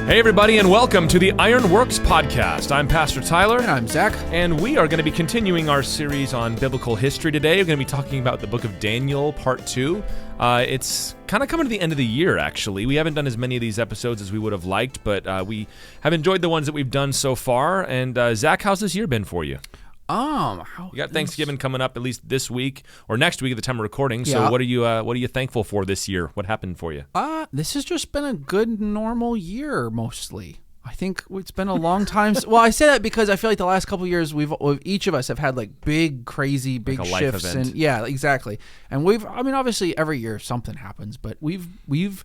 Hey everybody, and welcome to the Ironworks podcast. I'm Pastor Tyler. And I'm Zach. And we are going to be continuing our series on biblical history today. We're going to be talking about the book of Daniel, part 2. It's kind of coming to the end of the year, actually. We haven't done as many of these episodes as we would have liked, but we have enjoyed the ones that we've done so far. And Zach, how's this year been for you? You got Thanksgiving coming up at least this week or next week at the time of recording. So what are you thankful for this year? What happened for you? This has just been a good normal year mostly. I think it's been a long time. Well, I say that because I feel like the last couple of years each of us have had like big, crazy, big like shifts, life event. and yeah, exactly. And obviously every year something happens, but we've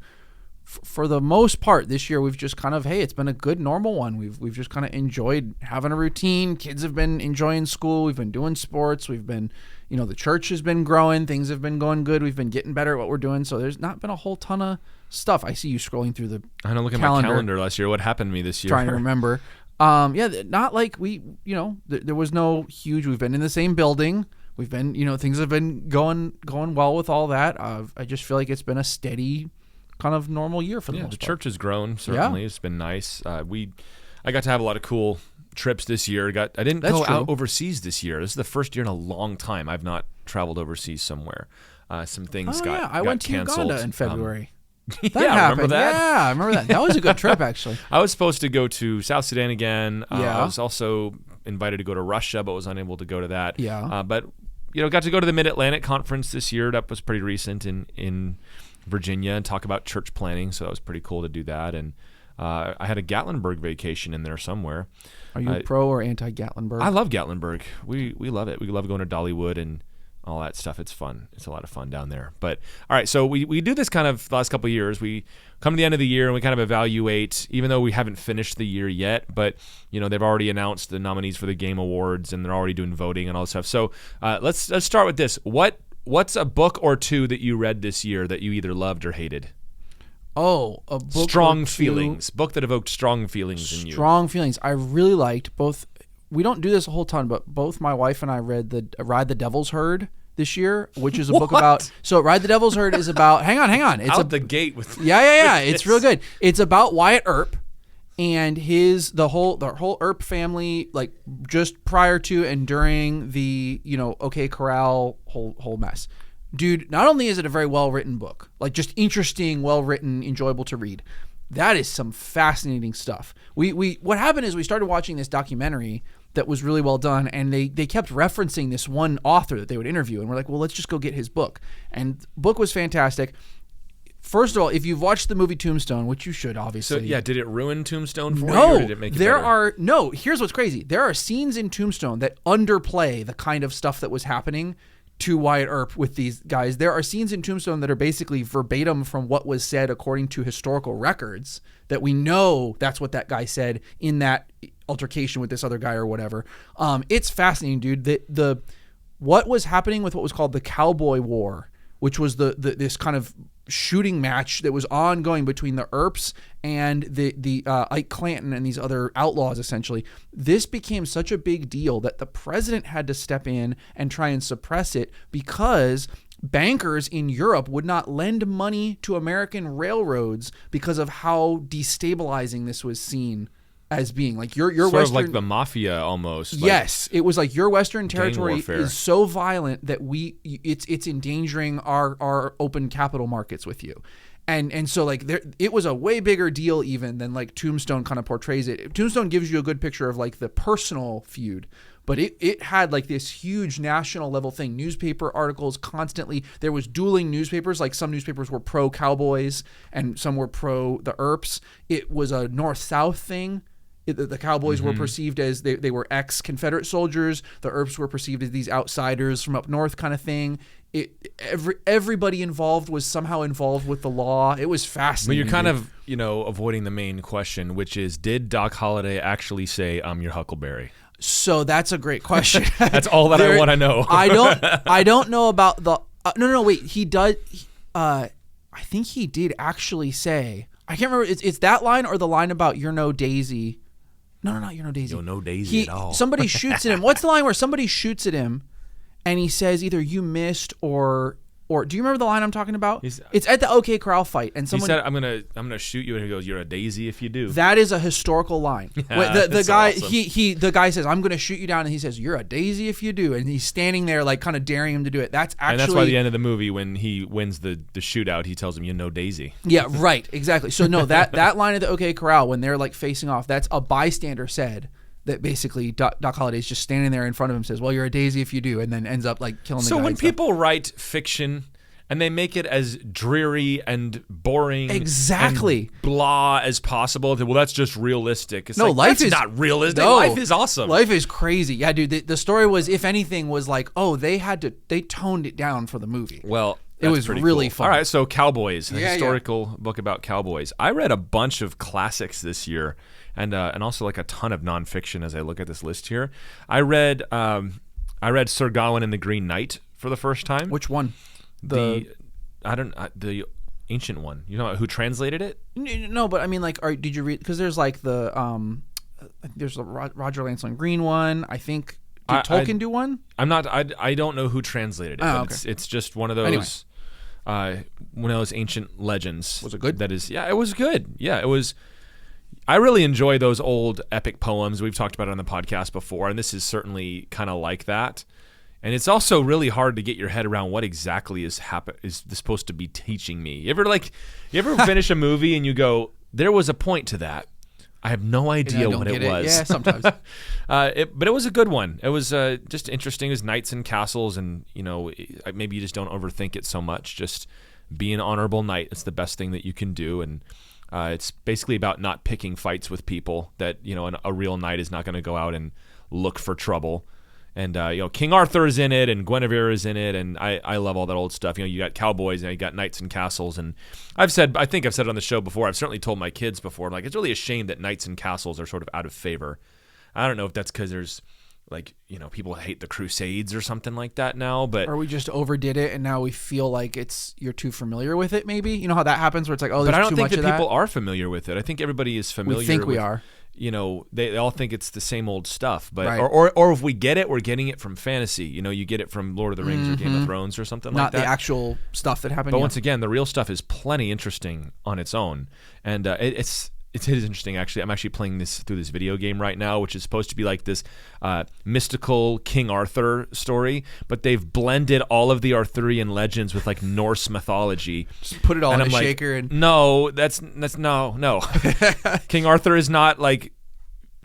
for the most part this year we've just kind of, hey, it's been a good normal one. We've just kind of enjoyed having a routine. Kids have been enjoying school. We've been doing sports. We've been, the church has been growing. Things have been going good. We've been getting better at what we're doing. So there's not been a whole ton of stuff. I see you scrolling through the I don't look at my calendar last year. What happened to me this year? Trying to remember. Not like there was no huge. We've been in the same building. We've been, things have been going well with all that. I just feel like it's been a steady kind of normal year for the most part. The church has grown, certainly. Yeah. It's been nice. I got to have a lot of cool trips this year. I didn't go out overseas this year. This is the first year in a long time I've not traveled overseas somewhere. Some things got I went to canceled. Uganda in February. That happened. Remember that? Yeah, I remember that. That was a good trip, actually. I was supposed to go to South Sudan again. I was also invited to go to Russia, but was unable to go to that. Yeah. But got to go to the Mid-Atlantic Conference this year. That was pretty recent in Virginia, and talk about church planning, so that was pretty cool to do that. And I had a Gatlinburg vacation in there somewhere. Are you pro or anti-Gatlinburg? I love Gatlinburg. We love it. We love going to Dollywood and all that stuff. It's fun. It's a lot of fun down there. But all right, so we do this kind of the last couple of years. We come to the end of the year and we kind of evaluate, even though we haven't finished the year yet, but they've already announced the nominees for the Game Awards and they're already doing voting and all this stuff. So let's start with this. What's a book or two that you read this year that you either loved or hated? Oh, a book Strong feelings. Book that evoked strong feelings in you. Strong feelings. I really liked both. We don't do this a whole ton, but both my wife and I read the Ride the Devil's Herd this year, which is a book about. So Ride the Devil's Herd is about. Hang on. It's out the gate with. Yeah. It's real good. It's about Wyatt Earp and the whole Earp family, like just prior to and during the OK Corral whole mess. Dude, not only is it a very well-written book, like just interesting, well-written, enjoyable to read, that is some fascinating stuff. What happened is we started watching this documentary that was really well done, and they kept referencing this one author that they would interview, and we're like, well, let's just go get his book. And the book was fantastic. First of all, if you've watched the movie Tombstone, which you should, obviously. So, yeah, did it ruin Tombstone for you, or did it make it better? Here's what's crazy. There are scenes in Tombstone that underplay the kind of stuff that was happening to Wyatt Earp with these guys. There are scenes in Tombstone that are basically verbatim from what was said according to historical records, that we know that's what that guy said in that altercation with this other guy or whatever. It's fascinating, dude. What was happening with what was called the Cowboy War, which was this kind of shooting match that was ongoing between the Earps and the Ike Clanton and these other outlaws, essentially. This became such a big deal that the president had to step in and try and suppress it because bankers in Europe would not lend money to American railroads because of how destabilizing this was seen as being. Like your sort Western, of like the mafia almost. Yes, it was like your Western territory is so violent that it's endangering our open capital markets with you. And so like it was a way bigger deal even than like Tombstone kind of portrays it. Tombstone gives you a good picture of like the personal feud, but it had like this huge national level thing. Newspaper articles constantly. There was dueling newspapers. Like some newspapers were pro Cowboys and some were pro the Earps. It was a North-South thing. The Cowboys were perceived as they were ex-Confederate soldiers. The Earps were perceived as these outsiders from up north kind of thing. Everybody involved was somehow involved with the law. It was fascinating. But you're kind of, avoiding the main question, which is, did Doc Holliday actually say, "I'm your Huckleberry"? So that's a great question. That's all that I want to know. I don't know about the no wait, he does I think he did actually say, I can't remember, it's that line or the line about "You're no Daisy." No, you're no Daisy. You're no Daisy at all. Somebody shoots at him. What's the line where somebody shoots at him and he says either "you missed" or Or do you remember the line I'm talking about? It's at the OK Corral fight, and someone he said, "I'm gonna shoot you," and he goes, "You're a daisy if you do." That is a historical line. Yeah, the guy awesome. the guy says, "I'm going to shoot you down," and he says, "You're a daisy if you do," and he's standing there like kind of daring him to do it. That's actually, and that's why at the end of the movie, when he wins the shootout, he tells him, "You know, daisy." Yeah, right, exactly. So no, that line at the OK Corral when they're like facing off, that's a bystander said. That basically Doc Holliday's just standing there in front of him, says, "Well, you're a daisy if you do," and then ends up like killing the guy. So when people write fiction and they make it as dreary and boring, exactly, and blah as possible, well, that's just realistic. It's no, like, life that's is not realistic. No, life is awesome. Life is crazy. Yeah, dude. The story was, if anything, was like, oh, they toned it down for the movie. Well, it was really cool. fun. All right, so Cowboys, a historical book about cowboys. I read a bunch of classics this year, and also like a ton of nonfiction. As I look at this list here, I read Sir Gawain and the Green Knight for the first time. Which one? The ancient one. You know who translated it? No, but I mean, like, did you read? Because there's like there's a Roger Lancelot Green one. I think. Did Tolkien do one? I don't know who translated it. But okay. It's just one of those. Anyway. One of those ancient legends. Was it good? That is, yeah, it was good. Yeah, it was. I really enjoy those old epic poems. We've talked about it on the podcast before, and this is certainly kind of like that. And it's also really hard to get your head around what exactly is supposed to be teaching me. You ever finish a movie and you go, there was a point to that. I have no idea what it was. Yeah, sometimes. But it was a good one. It was just interesting. It was knights and castles, and maybe you just don't overthink it so much. Just be an honorable knight. It's the best thing that you can do, and it's basically about not picking fights with people. That a real knight is not going to go out and look for trouble. And King Arthur is in it, and Guinevere is in it, and I love all that old stuff. You got cowboys, and you got knights and castles, and I think I've said it on the show before. I've certainly told my kids before. I'm like, it's really a shame that knights and castles are sort of out of favor. I don't know if that's because there's people hate the Crusades or something like that now, but or we just overdid it, and now we feel like you're too familiar with it. Maybe you know how that happens, where it's like, oh, there's too much of that. But I don't think that people are familiar with it. I think everybody is familiar. We think we are. They all think it's the same old stuff, but right. or if we get it, we're getting it from fantasy. You get it from Lord of the Rings or Game of Thrones or something like that. Not the actual stuff that happened. But once again, the real stuff is plenty interesting on its own, and it is interesting. Actually, I'm actually playing this through this video game right now, which is supposed to be like this mystical King Arthur story, but they've blended all of the Arthurian legends with like Norse mythology. Just put it all in a shaker and no, that's no. King Arthur is not like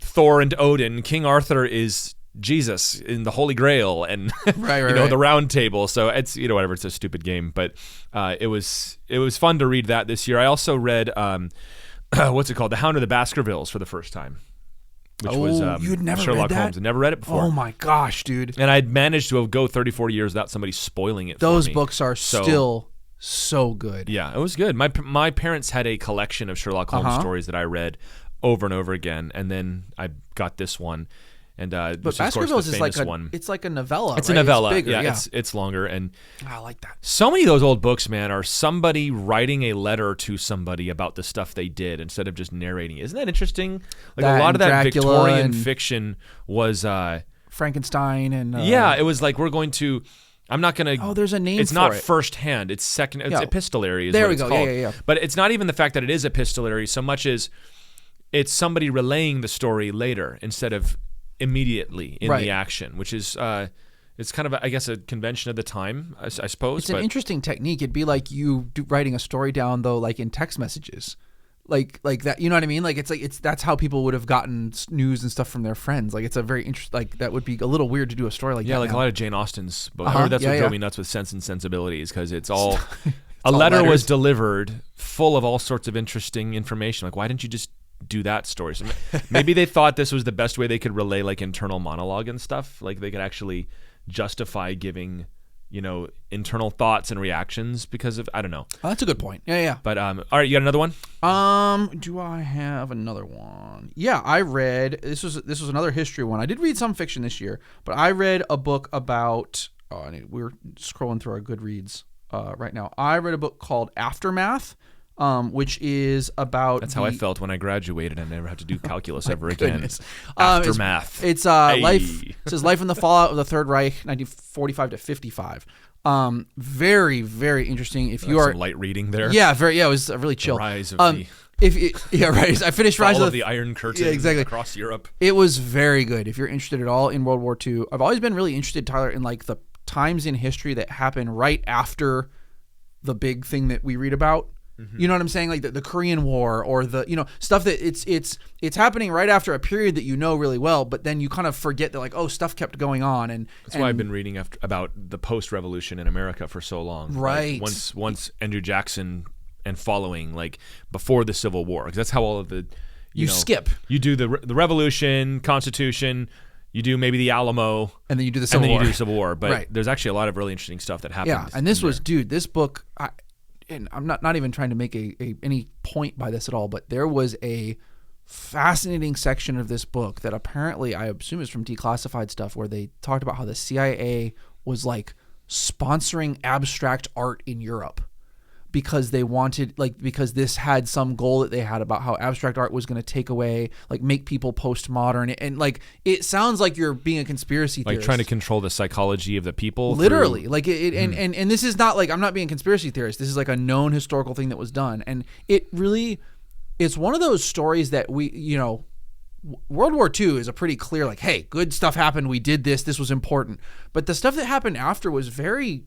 Thor and Odin. King Arthur is Jesus in the Holy Grail and right. the Round Table. So it's whatever. It's a stupid game, but it was fun to read that this year. I also read what's it called? The Hound of the Baskervilles for the first time, which was you'd never Sherlock read that? Holmes. I'd never read it before. Oh my gosh, dude! And I'd managed to go 34 years without somebody spoiling it. Those for me. books are still so good. Yeah, it was good. My parents had a collection of Sherlock Holmes stories that I read over and over again, and then I got this one. And but which Baskervilles is, of course, the famous one. It's like a novella. It's right? a novella. It's bigger, yeah. It's longer, and I like that. So many of those old books, man, are somebody writing a letter to somebody about the stuff they did instead of just narrating. Isn't that interesting? Like a lot of that Dracula Victorian fiction was Frankenstein and it was like we're going to. I'm not going to. Oh, there's a name. It's for not it. firsthand. It's second. It's epistolary. Is there what we it's go. called. Yeah. But it's not even the fact that it is epistolary so much as it's somebody relaying the story later instead of immediately in the action, which is it's kind of I guess a convention of the time, I suppose. It's an interesting technique. It'd be like you writing a story down though, like in text messages, like that. You know what I mean? Like it's that's how people would have gotten news and stuff from their friends. Like it's a very interesting. Like that would be a little weird to do a story like that. Yeah, like now. a lot of Jane Austen's books. That's what drove me nuts with Sense and Sensibilities, because it's all a all letter letters. was delivered full of all sorts of interesting information. Like, why didn't you just do that story? So maybe they thought this was the best way they could relay like internal monologue and stuff. Like they could actually justify giving, internal thoughts and reactions because of, I don't know. Oh, that's a good point. Yeah. But all right, you got another one? Do I have another one? Yeah, I read this was another history one. I did read some fiction this year, but I read a book about we're scrolling through our Goodreads right now. I read a book called Aftermath which is about. That's how I felt when I graduated and never had to do calculus ever goodness. again. Aftermath. It's life. It says life in the fallout of the Third Reich, 1945 to 55. Very, very interesting. If you are some light reading there. Yeah, very. Yeah, it was really chill. The rise of the. Right. I finished Rise of the Iron Curtain across Europe. It was very good. If you're interested at all in World War II, I've always been really interested, Tyler, in like the times in history that happen right after the big thing that we read about. Mm-hmm. You know what I'm saying? Like the Korean War or the, stuff that it's happening right after a period that you know really well, but then you kind of forget that like, oh, stuff kept going on. And that's why I've been reading about the post-revolution in America for so long. Right. Like once Andrew Jackson and following, like before the Civil War, because that's how all of the you skip. You do the Revolution, Constitution, you do maybe the Alamo, and then you do the Civil War. And then you do the Civil War. But there's actually a lot of really interesting stuff that happened. Yeah, and this was, dude, this book, and I'm not even trying to make any point by this at all, but there was a fascinating section of this book that apparently I assume is from declassified stuff where they talked about how the CIA was like sponsoring abstract art in Europe. Because they wanted, because this had some goal that they had about how abstract art was going to take away, make people postmodern. And, it sounds like you're being a conspiracy theorist. Like trying to control the psychology of the people. Literally. And this is not I'm not being a conspiracy theorist. This is a known historical thing that was done. And it really, it's one of those stories that World War II is a pretty clear, hey, good stuff happened. We did this. This was important. But the stuff that happened after was very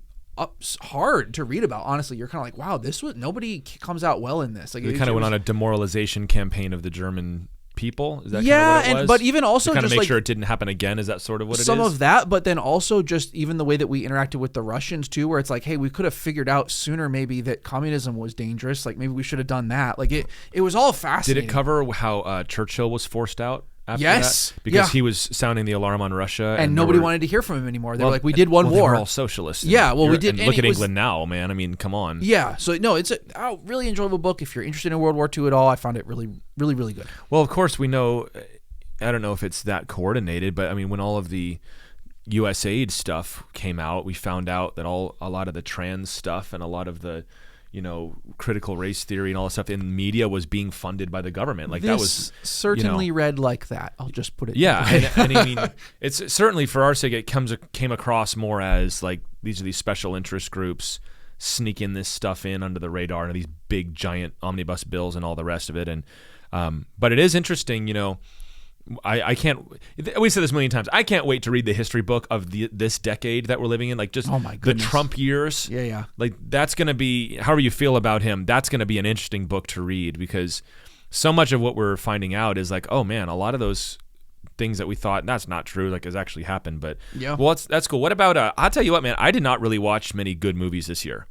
hard to read about. Honestly, you're kind of wow, nobody comes out well in this. They kind of went on a demoralization campaign of the German people. Is that kind of what it was? But even also to kind of make sure it didn't happen again. Is that sort of what it is? Some of that, but then also just even the way that we interacted with the Russians too, where it's hey, we could have figured out sooner maybe that communism was dangerous. Maybe we should have done that. It was all fascinating. Did it cover how Churchill was forced out? Yes, that? Because he was sounding the alarm on Russia, and nobody wanted to hear from him anymore. They were we did one war. They were all socialists. Yeah, we did. And look at England now, man. I mean, come on. Yeah, so no, it's a really enjoyable book. If you're interested in World War II at all, I found it really, really, really good. Well, of course, we know. I don't know if it's that coordinated, but I mean, when all of the USAID stuff came out, we found out that a lot of the trans stuff and a lot of the critical race theory and all that stuff in media was being funded by the government. This that was certainly read like that. I'll just put it. Yeah, and I mean, it's certainly for our sake. It came across more as these are these special interest groups sneaking this stuff in under the radar and these big giant omnibus bills and all the rest of it. And but it is interesting, I can't. We said this a million times. I can't wait to read the history book of this decade that we're living in. Oh my goodness, the Trump years. Yeah. That's going to be. However you feel about him, that's going to be an interesting book to read because so much of what we're finding out is oh man, a lot of those things that we thought that's not true has actually happened. But yeah, well, that's cool. What about? I'll tell you what, man. I did not really watch many good movies this year.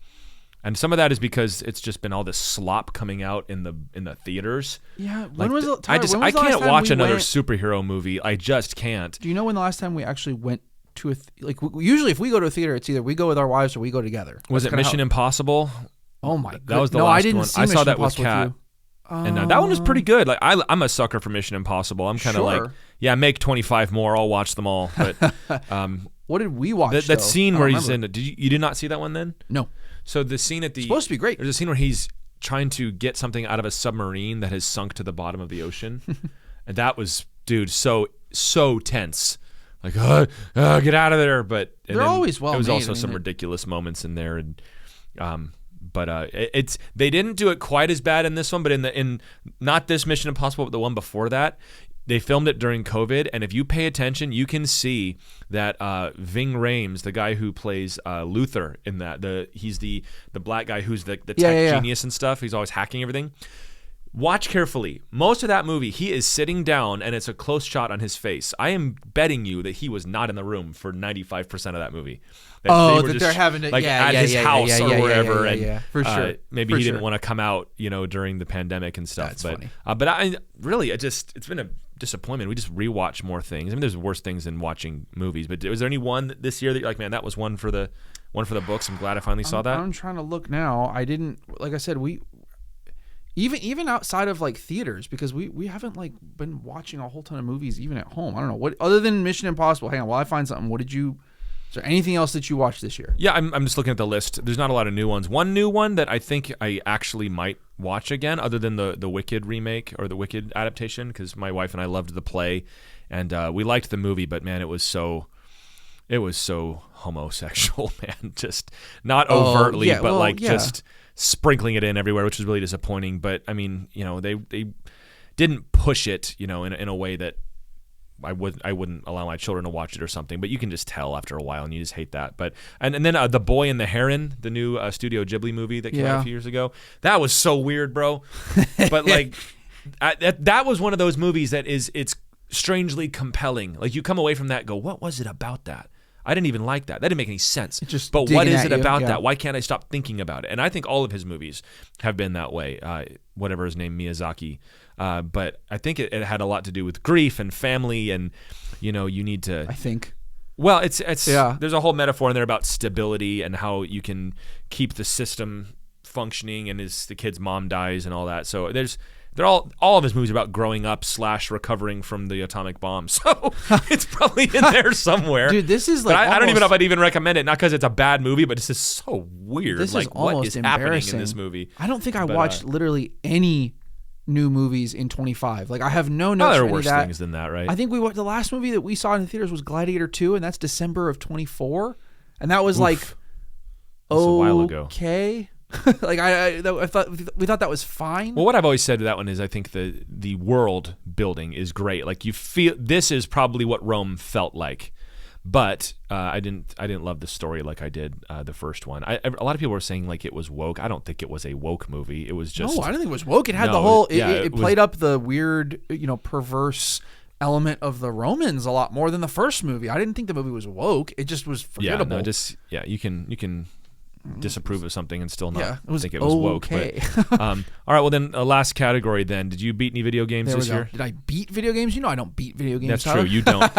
And some of that is because it's just been all this slop coming out in the theaters. Yeah, when was it? I can't watch another superhero movie. I just can't. Do you know when the last time we actually went to usually if we go to a theater, it's either we go with our wives or we go together. Was it Mission Impossible? Oh my god, that was the last I didn't one. See I Mission saw that Impossible with Kat, and that one was pretty good. I'm a sucker for Mission Impossible. I'm kind of make 25 more. I'll watch them all. But what did we watch? That scene where he's in. You did not see that one then? No. So the scene at the... It's supposed to be great. There's a scene where he's trying to get something out of a submarine that has sunk to the bottom of the ocean. And that was, dude, so tense. Get out of there. But they're always well made. There was also some ridiculous moments in there. And it's they didn't do it quite as bad in this one, but in not this Mission Impossible, but the one before that, they filmed it during COVID, and if you pay attention, you can see that Ving Rhames, the guy who plays Luther in that, he's the black guy who's the tech genius and stuff. He's always hacking everything. Watch carefully. Most of that movie, he is sitting down, and it's a close shot on his face. I am betting you that he was not in the room for 95% of that That movie. they're having to at his house or wherever, and for sure. Maybe he didn't want to come out, during the pandemic and stuff. That's funny. But I really, it's been a disappointment. We just rewatch more things. I mean, there's worse things than watching movies. But was there any one this year that you're man, that was one for the books? I'm glad I finally saw that. I'm trying to look now. I didn't, like I said, we. Even outside of theaters, because we haven't been watching a whole ton of movies even at home. I don't know what other than Mission Impossible. Hang on, while I find something. What did you Is there anything else that you watched this year? Yeah, I'm just looking at the list. There's not a lot of new ones. One new one that I think I actually might watch again, other than the Wicked remake or the Wicked adaptation, because my wife and I loved the play, and we liked the movie, but man, it was so homosexual, man. Just not overtly, but just sprinkling it in everywhere, which was really disappointing. But I mean, they didn't push it, in a way that I wouldn't allow my children to watch it or something, but you can just tell after a while, and you just hate that. But and then The Boy and the Heron, the new Studio Ghibli movie that came out a few years ago, that was so weird, bro. But like that was one of those movies that it's strangely compelling. Like you come away from that, and go, what was it about that? I didn't even like that. That didn't make any sense. But what is it about that? Why can't I stop thinking about it? And I think all of his movies have been that way. Whatever his name, Miyazaki. But I think it had a lot to do with grief and family, and you need to. I think. Well, it's there's a whole metaphor in there about stability and how you can keep the system functioning, and the kid's mom dies and all that. So they're all of his movies about growing up / recovering from the atomic bomb. So it's probably in there somewhere. Dude, this is like I don't even know if I'd even recommend it, not because it's a bad movie, but it's just so weird. This like is almost what is happening in this movie? I don't think I watched literally any new movies in 25. Like I have no notes. There for are worse that. things than that, right? I think the last movie that we saw in the theaters was Gladiator 2, and that's December of 24, and that was That's a while ago. Okay. Like we thought that was fine. Well, what I've always said to that one is I think the world building is great. Like you feel this is probably what Rome felt like, but I didn't love the story like I did the first one. A lot of people were saying like it was woke. I don't think it was a woke movie. It was just I don't think it was woke. It had the whole. It played up the weird, perverse element of the Romans a lot more than the first movie. I didn't think the movie was woke. It just was forgettable. You can disapprove of something and still not think it was okay. woke. But, all right, well then, last category then. Did you beat any video games this year? Did I beat video games? I don't beat video games. That's Tyler. true. You don't.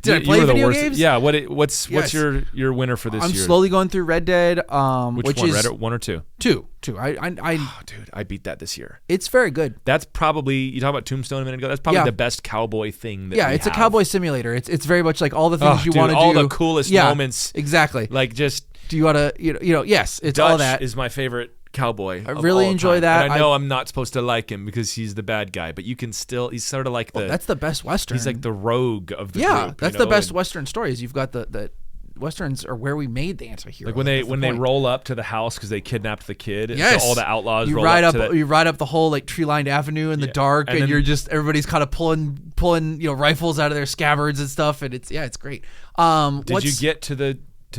Did I play video games? Yeah. What's your winner for this year? I'm slowly going through Red Dead. Which one? Red Dead 1 or 2? 2. Dude, I beat that this year. It's very good. That's probably, you talked about Tombstone a minute ago. That's probably the best cowboy thing that it's a cowboy simulator. It's very much like all the things you want to do. All the coolest moments. Exactly. Like just. Do you want to, yes, it's Dutch all that. is my favorite cowboy. I really enjoy that. And I know I'm not supposed to like him because he's the bad guy, but you can still, he's sort of like that's the best Western. He's like the rogue of the group. Yeah, that's the best Western stories. You've got the Westerns are where we made the anti-hero. Like when they roll up to the house because they kidnapped the kid. Yes. So all the outlaws you roll ride up you ride up the whole like tree-lined avenue in the dark, and you're just everybody's kind of pulling rifles out of their scabbards and stuff, and it's great. Did you get to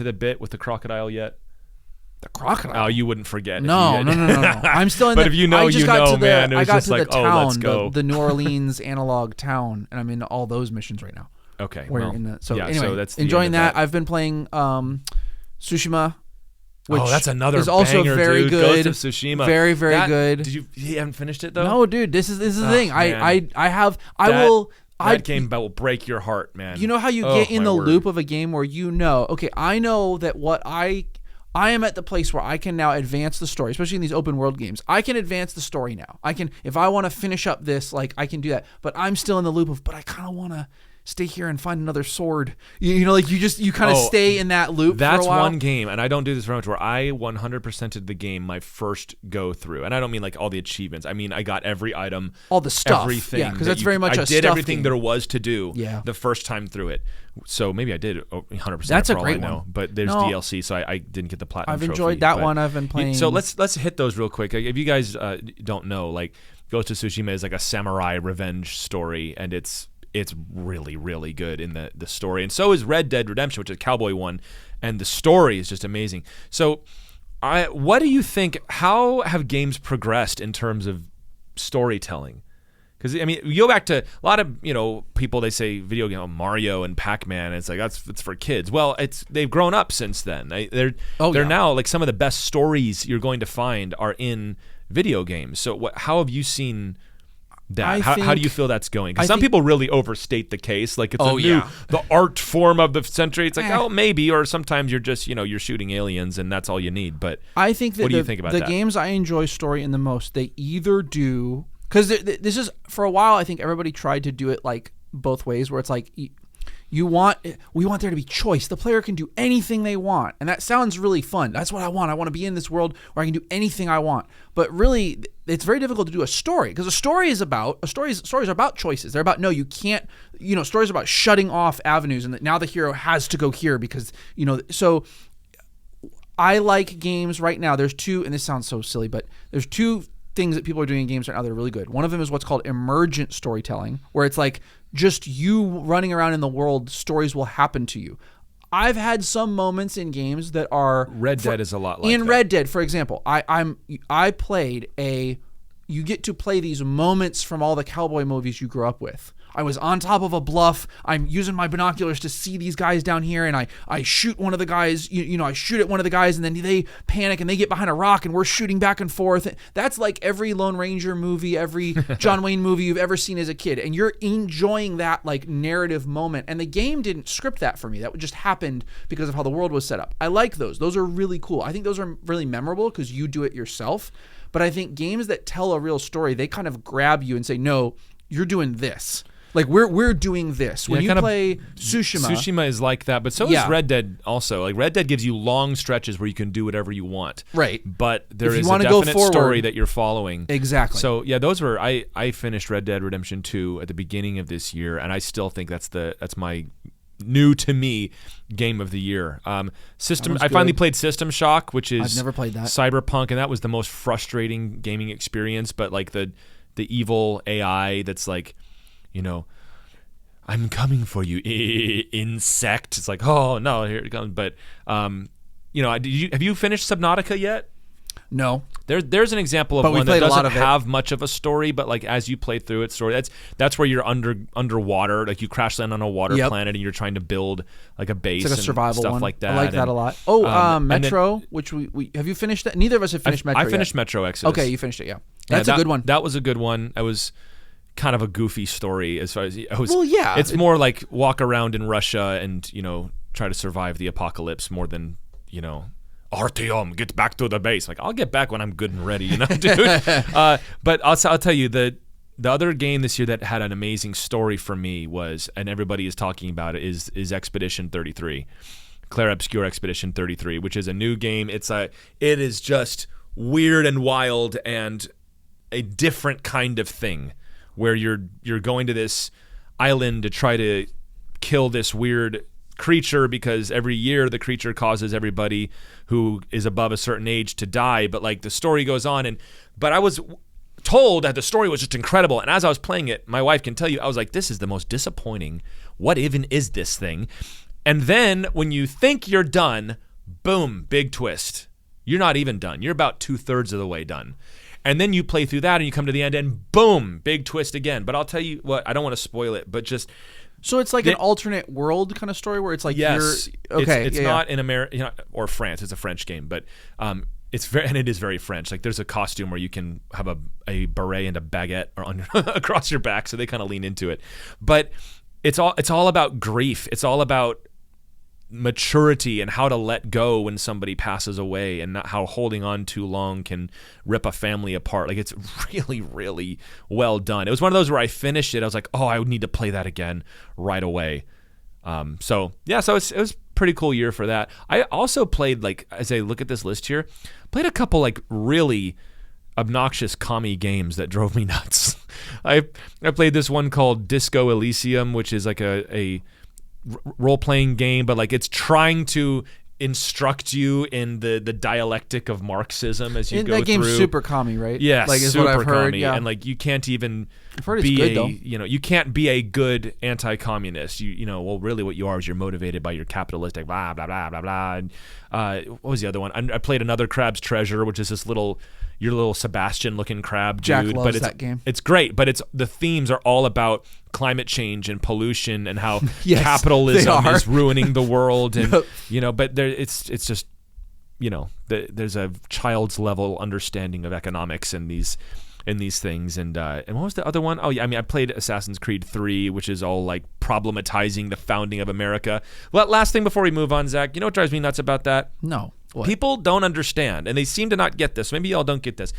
the bit with the crocodile yet? The crocodile. Oh, you wouldn't forget. No. I'm still in. But if you know, man. I got to the town, let's go. the New Orleans analog town, and I'm in all those missions right now. Okay. Anyway, so that's enjoying that. I've been playing Tsushima, which that's another is also banger, very dude. good. Ghost of Tsushima. Very, very good. You haven't finished it though? No, dude. This is the thing. Man. That game will break your heart, man. You know how you get in the loop of a game where okay, I know that what I am at the place where I can now advance the story, especially in these open world games. I can advance the story now. I can, if I want to finish up this, like I can do that. But I'm still in the loop of, but I kind of want to stay here and find another sword. You kind of stay in that loop for a while. That's one game, and I don't do this very much, where I 100%ed the game my first go through. And I don't mean like all the achievements. I mean I got every item. All the stuff. Everything. Yeah, because that's very much a stuff I did everything game. there was to do the first time through it. So maybe I did 100%. That's for a great all I know. one. But there's DLC, so I didn't get the platinum trophy. I've enjoyed that one. I've been playing. So let's hit those real quick. If you guys don't know, like Ghost of Tsushima is like a samurai revenge story, and it's really, really good in the story. And so is Red Dead Redemption, which is a cowboy one, and the story is just amazing. So what do you think, how have games progressed in terms of storytelling? Because, I mean, you go back to a lot of, people, they say video game, Mario and Pac-Man, and it's like, it's for kids. Well, they've grown up since then. They're now, like, some of the best stories you're going to find are in video games. So how have you seen that? How do you feel that's going? Because some people really overstate the case. Like, it's the art form of the century. It's like, maybe. Or sometimes you're just, you're shooting aliens and that's all you need. But I think that what do you think about that? The games I enjoy story in the most, they either do... Because this is, for a while, I think everybody tried to do it like both ways, where it's like you we want there to be choice. The player can do anything they want, and that sounds really fun. That's what I want. I want to be in this world where I can do anything I want. But really, it's very difficult to do a story, because stories are about choices. They're about, no, you can't. Stories are about shutting off avenues, and that now the hero has to go here because so. I like games right now. There's two, and this sounds so silly, but there's two things that people are doing in games right now that are really good. One of them is what's called emergent storytelling, where it's like just you running around in the world, stories will happen to you. I've had some moments in games that are Red Dead is a lot like in that. Red Dead, for example. I played you get to play these moments from all the cowboy movies you grew up with. I was on top of a bluff. I'm using my binoculars to see these guys down here, and I shoot one of the guys. I shoot at one of the guys, and then they panic and they get behind a rock, and we're shooting back and forth. That's like every Lone Ranger movie, every John Wayne movie you've ever seen as a kid, and you're enjoying that like narrative moment. And the game didn't script that for me. That just happened because of how the world was set up. I like those. Those are really cool. I think those are really memorable because you do it yourself. But I think games that tell a real story, they kind of grab you and say, no, you're doing this. Like we're doing this. When you play Tsushima is like that, but so is Red Dead also. Like Red Dead gives you long stretches where you can do whatever you want. Right. But there is a definite story that you're following. Exactly. So yeah, those were I finished Red Dead Redemption 2 at the beginning of this year, and I still think that's my new to me game of the year. I finally played System Shock, which is I've never played that. Cyberpunk, and that was the most frustrating gaming experience. But like the evil AI that's like, I'm coming for you, insect. It's like, oh no, here it comes. But have you finished Subnautica yet? No. There's an example of one that doesn't have much of a story, but like as you play through its story, that's where you're underwater, like you crash land on a water planet and you're trying to build like a base. It's like a survival stuff one. like that. I like that a lot. Metro, which we have you finished that? Neither of us have finished Metro. I finished Metro Exodus. Okay, you finished it. Yeah, that's a good one. That was a good one. It was kind of a goofy story as far as it was. Well, yeah, it's more like walk around in Russia and try to survive the apocalypse more than Artyom, get back to the base. Like, I'll get back when I'm good and ready, dude. But I'll tell you, the other game this year that had an amazing story for me was, and everybody is talking about it, is Expedition 33, Claire Obscure Expedition 33, which is a new game. It is just weird and wild and a different kind of thing, where you're going to this island to try to kill this weird creature, because every year the creature causes everybody who is above a certain age to die. But like the story goes on, but I was told that the story was just incredible, and as I was playing it, my wife can tell you, I was like, this is the most disappointing, what even is this thing? And then when you think you're done, boom, big twist. You're not even done. You're about 2/3 of the way done. And then you play through that and you come to the end and boom, big twist again. But I'll tell you what, I don't want to spoil it, but just... So it's like an alternate world kind of story where it's like yes, you're... Okay, it's not in America or France. It's a French game, but it is very French. Like there's a costume where you can have a beret and a baguette across your back, so they kind of lean into it. But it's all about grief. It's all about maturity and how to let go when somebody passes away, and not how holding on too long can rip a family apart. Like, it's really, really well done. It was one of those where I finished it, I was like, oh, I would need to play that again right away. So it was a pretty cool year for that. I also played, like, as I look at this list here, played a couple like really obnoxious commie games that drove me nuts. I played this one called Disco Elysium, which is like a role-playing game, but like it's trying to instruct you in the dialectic of Marxism as you go through. That game's super commie, right? Yeah, like, is super what I've heard, commie, and like you can't even you can't be a good anti-communist. Well, really what you are is you're motivated by your capitalistic blah blah blah blah blah. And, what was the other one? I played Another Crab's Treasure, which is this your little Sebastian-looking crab dude. Jack loves that game. It's great, but the themes are all about climate change and pollution and how yes, capitalism is ruining the world, and but it's just there's a child's level understanding of economics in these things. And what was the other one? Oh yeah, I played Assassin's Creed 3, which is all like problematizing the founding of America. Well, last thing before we move on, Zach, you know what drives me nuts about that? No. What? People don't understand, and they seem to not get this. Maybe y'all don't get this.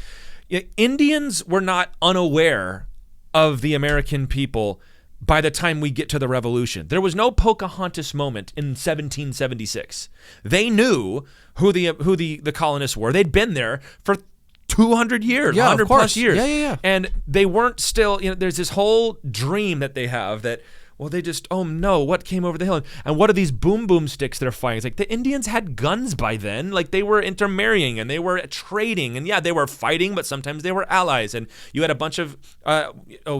Indians were not unaware of the American people by the time we get to the revolution. There was no Pocahontas moment in 1776. They knew who the colonists were. They'd been there for 200 years, 100 plus years. Yeah. And they weren't still, there's this whole dream that they have that, well, they just, oh no, what came over the hill? And what are these boom sticks they're fighting? It's like the Indians had guns by then. Like they were intermarrying and they were trading. And yeah, they were fighting, but sometimes they were allies. And you had a bunch of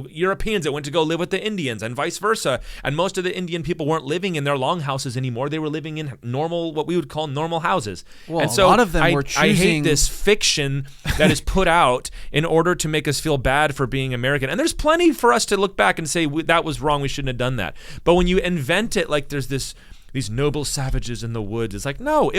Europeans that went to go live with the Indians and vice versa. And most of the Indian people weren't living in their longhouses anymore. They were living in what we would call normal houses. Well, and so a lot of them were choosing... I hate this fiction that is put out in order to make us feel bad for being American. And there's plenty for us to look back and say, that was wrong, we shouldn't have done that. But when you invent it like there's these noble savages in the woods, it's like, no,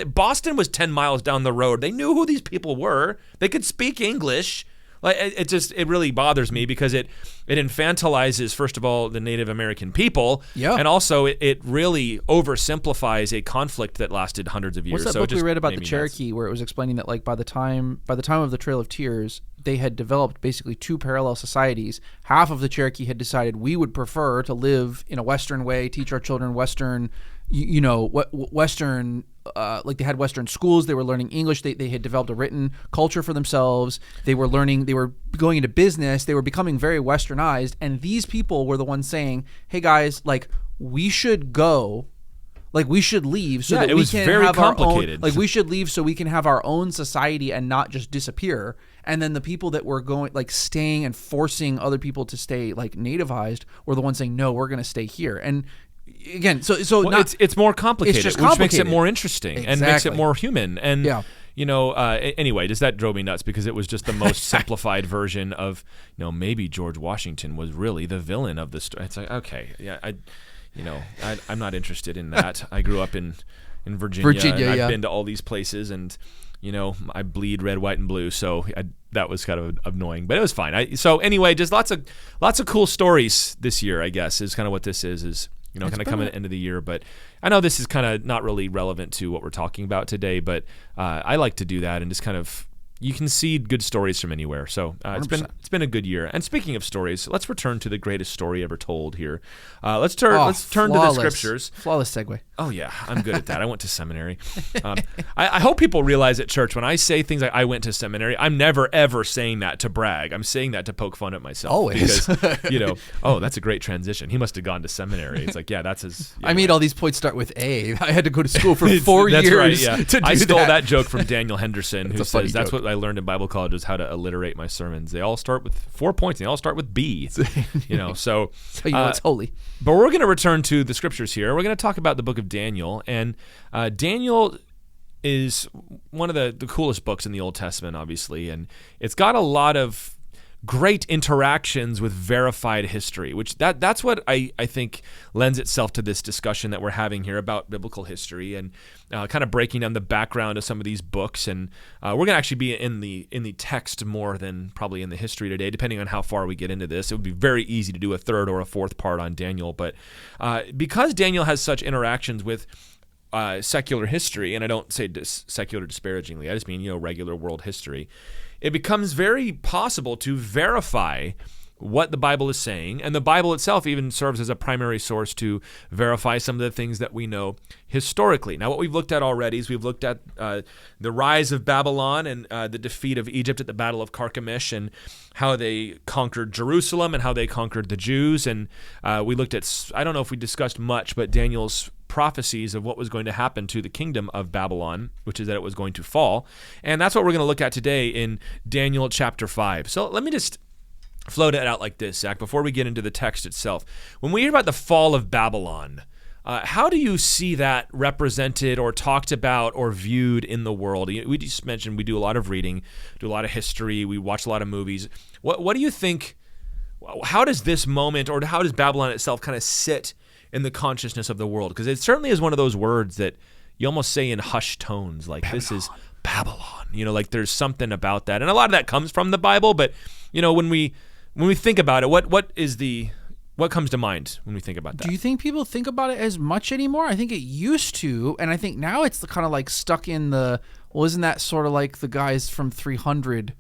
Boston was 10 miles down the road. They knew who these people were. They could speak English. Like it really bothers me because it infantilizes, first of all, the Native American people, and also it really oversimplifies a conflict that lasted hundreds of years. What's that book we read about the Cherokee, where it was explaining that like by the time of the Trail of Tears, they had developed basically two parallel societies. Half of the Cherokee had decided we would prefer to live in a Western way, teach our children Western, Western. Like they had Western schools, they were learning English, they had developed a written culture for themselves, they were going into business, they were becoming very westernized, and these people were the ones saying, hey guys, like we should go, like we should leave so that we can have our own, like we should leave so we can have our own society and not just disappear. And then the people that were going, like staying and forcing other people to stay like nativized were the ones saying, no, we're going to stay here. And again, it's more complicated, which makes it more interesting and makes it more human. And anyway, just that drove me nuts because it was just the most simplified version of maybe George Washington was really the villain of the story. It's like, okay, yeah, I'm not interested in that. I grew up in Virginia, and I've been to all these places, and I bleed red, white, and blue, so that was kind of annoying, but it was fine. So anyway, just lots of cool stories this year, I guess, is kind of what this is kind of coming at the end of the year. But I know this is kind of not really relevant to what we're talking about today, but I like to do that and just kind of, you can see good stories from anywhere. So it's been a good year. And speaking of stories, let's return to the greatest story ever told here. Let's turn to the scriptures. Flawless segue. Oh yeah, I'm good at that. I went to seminary. I hope people realize at church when I say things like I went to seminary, I'm never ever saying that to brag. I'm saying that to poke fun at myself. Always. Because oh, that's a great transition. He must have gone to seminary. It's like, yeah, that's his. I made all these points start with A. I had to go to school for 4 years. That's right. Yeah. To do I stole that joke from Daniel Henderson, who says that's joke. what I learned in Bible college is how to alliterate my sermons. They all start with 4 points. And they all start with B. So it's holy. But we're going to return to the scriptures here. We're going to talk about the book of Daniel, and Daniel is one of the coolest books in the Old Testament, obviously, and it's got a lot of great interactions with verified history, which that's what I think lends itself to this discussion that we're having here about biblical history and kind of breaking down the background of some of these books. And we're going to actually be in the text more than probably in the history today, depending on how far we get into this. It would be very easy to do a third or a fourth part on Daniel, but because Daniel has such interactions with secular history, and I don't say secular disparagingly, I just mean regular world history, it becomes very possible to verify what the Bible is saying, and the Bible itself even serves as a primary source to verify some of the things that we know historically. Now, what we've looked at already is we've looked at the rise of Babylon and the defeat of Egypt at the Battle of Carchemish, and how they conquered Jerusalem and how they conquered the Jews. And we looked at, I don't know if we discussed much, but Daniel's prophecies of what was going to happen to the kingdom of Babylon, which is that it was going to fall. And that's what we're going to look at today in Daniel chapter 5. So let me just float it out like this, Zach, before we get into the text itself. When we hear about the fall of Babylon, how do you see that represented or talked about or viewed in the world? We just mentioned we do a lot of reading, do a lot of history, we watch a lot of movies. What do you think, how does this moment, or how does Babylon itself kind of sit in the consciousness of the world? Because it certainly is one of those words that you almost say in hushed tones, like Babylon. This is Babylon. Like there's something about that. And a lot of that comes from the Bible, but when we think about it, what comes to mind when we think about that? Do you think people think about it as much anymore? I think it used to, and I think now it's kind of like stuck in the, well, isn't that sort of like the guys from 300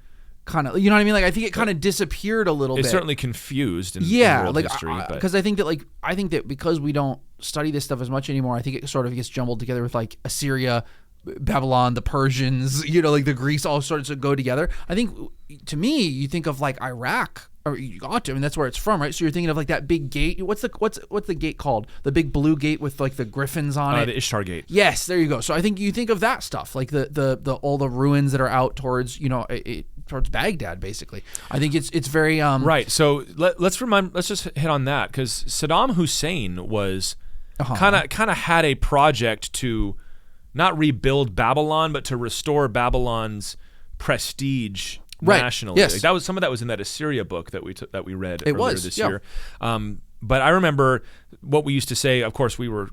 kind of, you know what I mean? Like, I think it kind of disappeared a little bit. It's certainly confused in world history. Because I think that because we don't study this stuff as much anymore, I think it sort of gets jumbled together with like Assyria, Babylon, the Persians, like the Greeks all sorts of go together. I think, to me, you think of like Iraq, or you got to, I mean, that's where it's from, right? So you're thinking of like that big gate. What's the gate called? The big blue gate with like the griffins on it. The Ishtar Gate. Yes, there you go. So I think you think of that stuff, like the all the ruins that are out towards towards Baghdad, basically. I think it's very right. So let's just hit on that, because Saddam Hussein was kind of had a project to not rebuild Babylon, but to restore Babylon's prestige nationally. Yes. Like, that was some of that was in that Assyria book that we read earlier this yeah. year. But I remember what we used to say. Of course, we were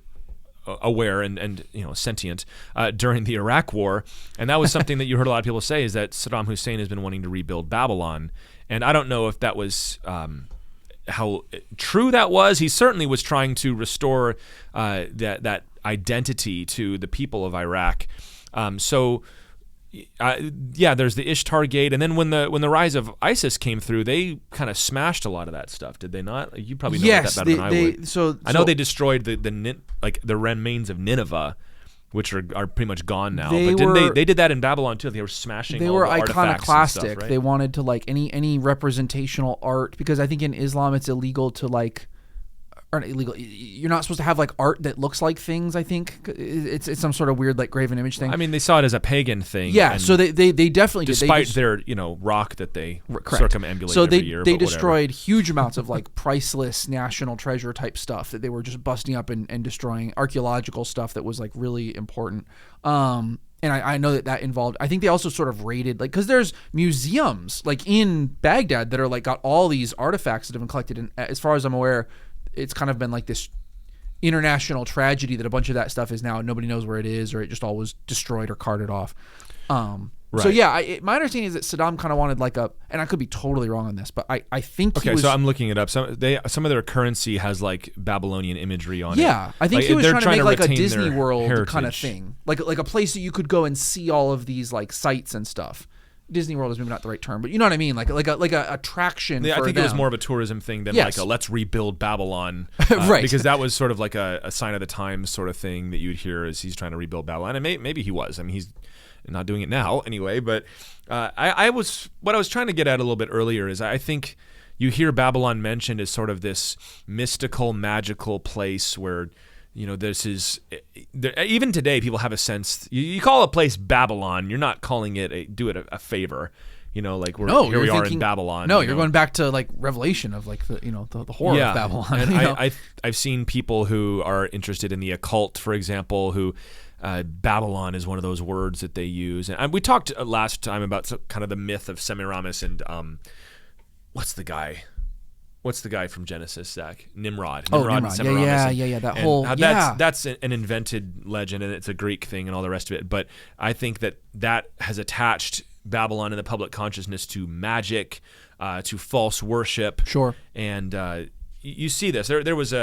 aware and sentient during the Iraq War, and that was something that you heard a lot of people say, is that Saddam Hussein has been wanting to rebuild Babylon. And I don't know if that was how true that was. He certainly was trying to restore that identity to the people of Iraq. There's the Ishtar Gate, and then when the rise of ISIS came through, they kind of smashed a lot of that stuff. Did they not? You probably know that better than I would. I know they destroyed the remains of Nineveh, which are pretty much gone now. They did that in Babylon too. They were smashing. They were iconoclastic. Stuff, right? They wanted to like any representational art, because I think in Islam it's illegal to like. Or illegal. You're not supposed to have like art that looks like things. I think it's some sort of weird like graven image thing. I mean, they saw it as a pagan thing. Yeah, so they definitely despite did. Their rock that they circumambulate every year. So they destroyed huge amounts of like priceless national treasure type stuff that they were just busting up and destroying, archaeological stuff that was like really important. And I know that involved. I think they also sort of raided, like, because there's museums like in Baghdad that are like got all these artifacts that have been collected. And as far as I'm aware, it's kind of been like this international tragedy that a bunch of that stuff is now nobody knows where it is, or it just all was destroyed or carted off. Right. So yeah, my understanding is that Saddam kind of wanted like and I could be totally wrong on this, but I think okay. So I'm looking it up. Some of their currency has like Babylonian imagery on it. Yeah, I think he was trying to make like a Disney World heritage kind of thing, like a place that you could go and see all of these like sites and stuff. Disney World is maybe not the right term, but you know what I mean, like a attraction. Yeah, for I think them. It was more of a tourism thing than like a let's rebuild Babylon, right? Because that was sort of like a sign of the times sort of thing that you'd hear as he's trying to rebuild Babylon, and maybe he was. I mean, he's not doing it now anyway. But what I was trying to get at a little bit earlier is I think you hear Babylon mentioned as sort of this mystical, magical place where. This is even today. People have a sense. You call a place Babylon, you're not calling it a favor. Like we are in Babylon. No, you're going back to like Revelation of like the horror of Babylon. And I've seen people who are interested in the occult, for example, who Babylon is one of those words that they use. And we talked last time about kind of the myth of Semiramis and what's the guy? What's the guy from Genesis, Zach? Nimrod. Nimrod. And Semiramis. Yeah. That's an invented legend, and it's a Greek thing and all the rest of it. But I think that has attached Babylon in the public consciousness to magic, to false worship. Sure. And you see this. There was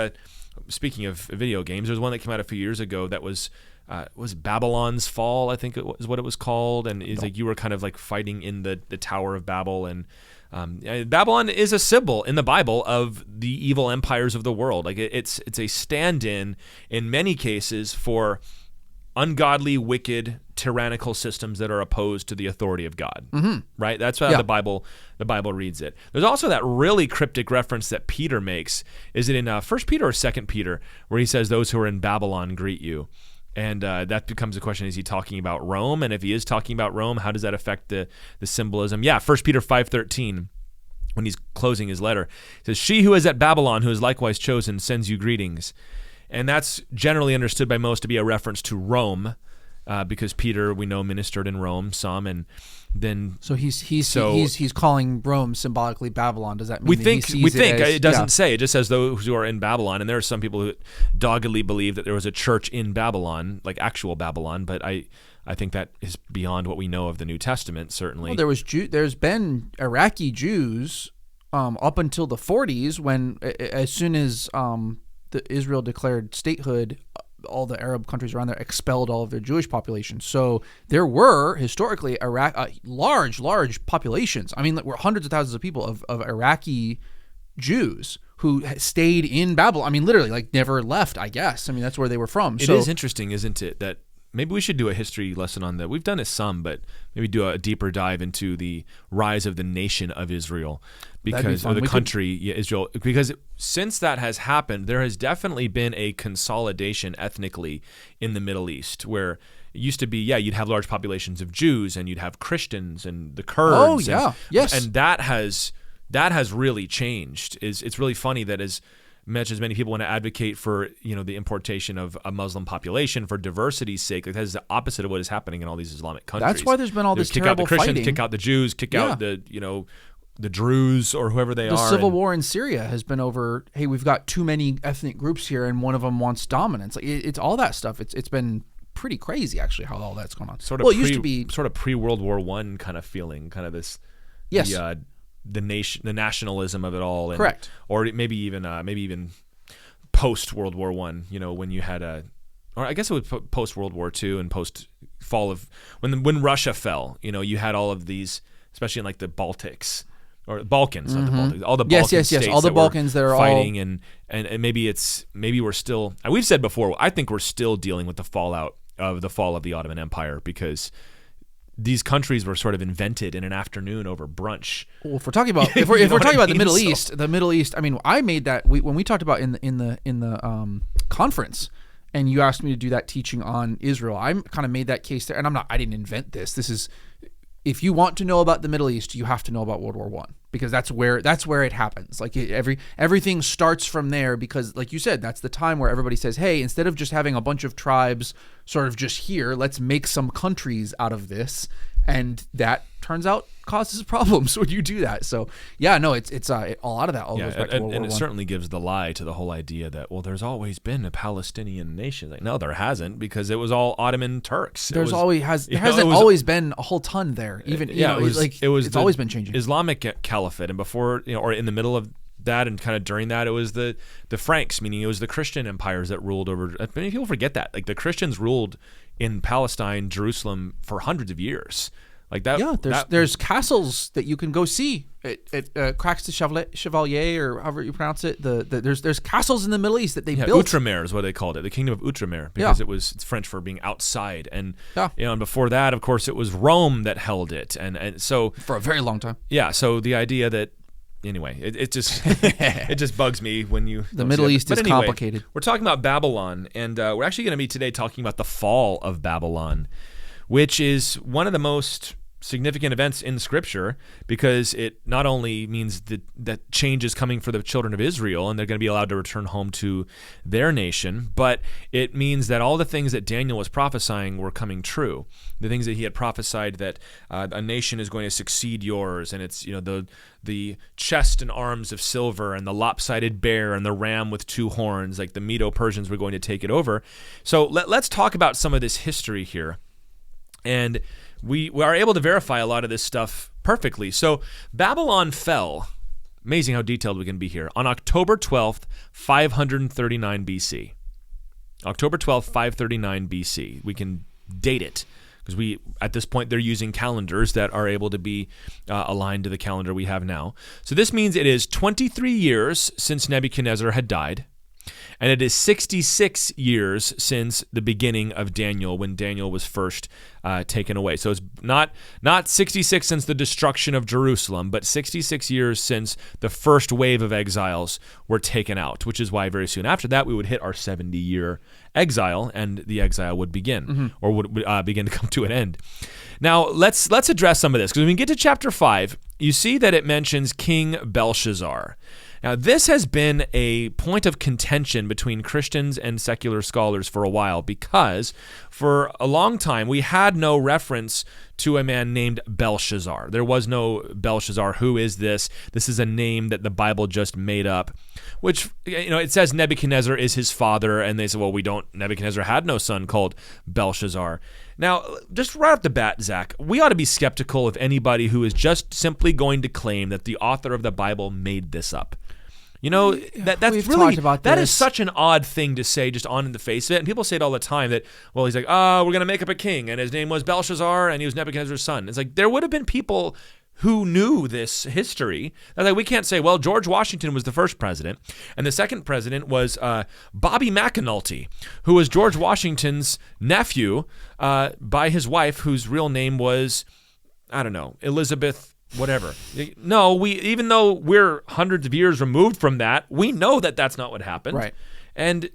speaking of video games, there's one that came out a few years ago that was Babylon's Fall, I think it was what it was called. And it's like you were kind of like fighting in the Tower of Babel, and Babylon is a symbol in the Bible of the evil empires of the world. Like it's a stand-in many cases for ungodly, wicked, tyrannical systems that are opposed to the authority of God. Mm-hmm. Right? That's how the Bible reads it. There's also that really cryptic reference that Peter makes. Is it in 1 Peter or 2 Peter, where he says, "Those who are in Babylon greet you." And that becomes a question: is he talking about Rome? And if he is talking about Rome, how does that affect the symbolism? Yeah, 1 Peter 5:13, when he's closing his letter, he says, "She who is at Babylon, who is likewise chosen, sends you greetings." And that's generally understood by most to be a reference to Rome, because Peter, we know, ministered in Rome some, and then so he's calling Rome symbolically Babylon. Does that mean we think it doesn't say, it just says those who are in Babylon, and there are some people who doggedly believe that there was a church in Babylon, like actual Babylon, but I think that is beyond what we know of the New Testament. Certainly, well, there's been Iraqi Jews up until the 40s, when as soon as Israel declared statehood, all the Arab countries around there expelled all of their Jewish population. So there were historically large populations. I mean, were hundreds of thousands of people of Iraqi Jews who stayed in Babylon. I mean, literally, like never left, I guess. I mean, that's where they were from. It is interesting, isn't it, that maybe we should do a history lesson on that. We've done it some, but maybe do a deeper dive into the rise of the nation of Israel or the country Israel. Because since that has happened, there has definitely been a consolidation ethnically in the Middle East, where it used to be, you'd have large populations of Jews and you'd have Christians and the Kurds. Oh, yeah. Yes. And that has really changed. It's really funny that as much as many people want to advocate for the importation of a Muslim population for diversity's sake, like that is the opposite of what is happening in all these Islamic countries. That's why there's been all this terrible fighting. Kick out the Christians, fighting. kick out the Jews, kick out the Druze or whoever they are. The civil war in Syria has been over, hey, we've got too many ethnic groups here and one of them wants dominance. Like it's all that stuff. It's been pretty crazy actually how all that's going on. It used to be sort of pre-World War I kind of feeling, kind of this. Yes. The nationalism of it all, and, correct, or maybe even post World War I. When you had or I guess it was post World War II and post fall of when Russia fell. You had all of these, especially in like the Baltics or Balkans, not the Baltics, all the Balkan states all the Balkans that are fighting, and maybe we're still. We've said before, I think we're still dealing with the fallout of the fall of the Ottoman Empire, because these countries were sort of invented in an afternoon over brunch. Well, if we're talking about if we're talking about the Middle East, I mean, I made that when we talked about in the conference, and you asked me to do that teaching on Israel. I kind of made that case there, and I didn't invent this. This is, if you want to know about the Middle East, you have to know about World War I, because that's where it happens. Like everything starts from there, because like you said, that's the time where everybody says, hey, instead of just having a bunch of tribes sort of just here, let's make some countries out of this. And that turns out causes problems when you do that. So yeah, no, it's a lot of that all goes back to World War I. And it certainly gives the lie to the whole idea that, well, there's always been a Palestinian nation. Like, no, there hasn't, because it was all Ottoman Turks. There hasn't always been a whole ton there. Even it's always been changing. Islamic Caliphate, and before, or in the middle of that and kind of during that, it was the Franks, meaning it was the Christian empires that ruled over. Many people forget that. Like, the Christians ruled in Palestine, Jerusalem, for hundreds of years. Like that. Yeah, there's castles that you can go see at Cracks de Chevalier, or however you pronounce it. There's castles in the Middle East that they built. Outremer is what they called it, the Kingdom of Outremer, because it's French for being outside. And and before that, of course, it was Rome that held it, and so for a very long time. Yeah, so the idea that. Anyway, it just it just bugs me when you. The Middle East is complicated. We're talking about Babylon, and we're actually going to be today talking about the fall of Babylon, which is one of the most significant events in Scripture, because it not only means that change is coming for the children of Israel and they're going to be allowed to return home to their nation, but it means that all the things that Daniel was prophesying were coming true. The things that he had prophesied, that a nation is going to succeed yours, and it's the chest and arms of silver, and the lopsided bear, and the ram with two horns, like the Medo-Persians were going to take it over. So let's talk about some of this history here. And we are able to verify a lot of this stuff perfectly. So Babylon fell, amazing how detailed we can be here, on October 12th, 539 BC. October 12th, 539 BC. We can date it, because at this point they're using calendars that are able to be aligned to the calendar we have now. So this means it is 23 years since Nebuchadnezzar had died, and it is 66 years since the beginning of Daniel, when Daniel was first taken away. So it's not 66 since the destruction of Jerusalem, but 66 years since the first wave of exiles were taken out, which is why very soon after that we would hit our 70-year exile, and the exile would begin, or would begin to come to an end. Now, let's address some of this, because when we get to chapter 5, you see that it mentions King Belshazzar. Now, this has been a point of contention between Christians and secular scholars for a while, because for a long time we had no reference to a man named Belshazzar. There was no Belshazzar. Who is this? This is a name that the Bible just made up, which, it says Nebuchadnezzar is his father, and they say, well, Nebuchadnezzar had no son called Belshazzar. Now, just right off the bat, Zach, we ought to be skeptical of anybody who is just simply going to claim that the author of the Bible made this up. You know, that's We've really talked about that this. is such an odd thing to say just on the face of it. And people say it all the time that, well, he's like, oh, we're going to make up a king, and his name was Belshazzar, and he was Nebuchadnezzar's son. It's like there would have been people who knew this history. Like we can't say, well, George Washington was the first president, and the second president was Bobby McAnulty, who was George Washington's nephew by his wife, whose real name was, I don't know, Elizabeth whatever. No, even though we're hundreds of years removed from that, we know that that's not what happened. Right. And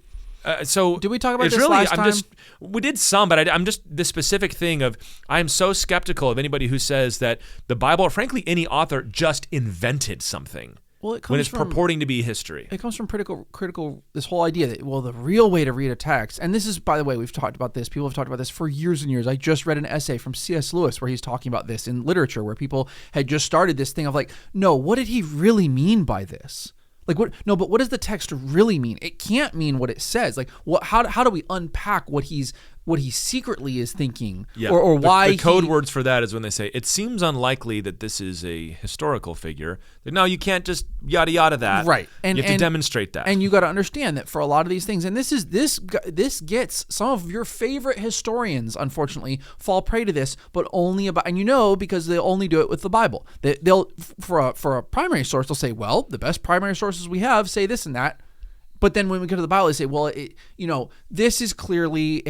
so did we talk about it's this really, last time? We did some, but I'm just the specific thing of I'm so skeptical of anybody who says that the Bible, or frankly any author, just invented something. Well, it comes when it's from, purporting to be history. It comes from critical, this whole idea that, well, the real way to read a text, and this is, by the way, we've talked about this, people have talked about this for years and years. I just read an essay from C.S. Lewis where he's talking about this in literature, where people had just started this thing of like, no, what did he really mean by this? Like, what? No, but what does the text really mean? It can't mean what it says. Like, what? How do we unpack what he secretly is thinking, or why? The code words for that is when they say it seems unlikely that this is a historical figure. No, you can't just yada yada that. Right, and you have to demonstrate that. And you got to understand that for a lot of these things, and this gets some of your favorite historians, unfortunately, fall prey to this, but only about, and because they'll only do it with the Bible. They'll for a primary source, they'll say, well, the best primary sources we have say this and that. But then when we get to the Bible, they say, well, this is clearly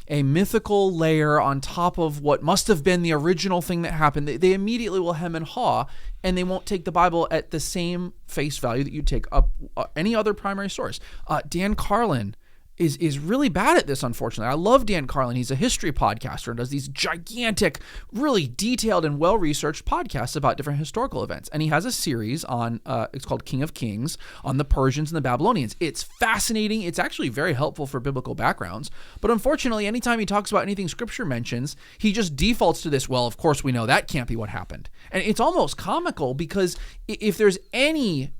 a mythical layer on top of what must have been the original thing that happened. They immediately will hem and haw, and they won't take the Bible at the same face value that you take up any other primary source. Dan Carlin is really bad at this, unfortunately. I love Dan Carlin. He's a history podcaster and does these gigantic, really detailed and well-researched podcasts about different historical events. And he has a series on, it's called King of Kings, on the Persians and the Babylonians. It's fascinating. It's actually very helpful for biblical backgrounds. But unfortunately, anytime he talks about anything Scripture mentions, he just defaults to this, well, of course we know that can't be what happened. And it's almost comical because if there's any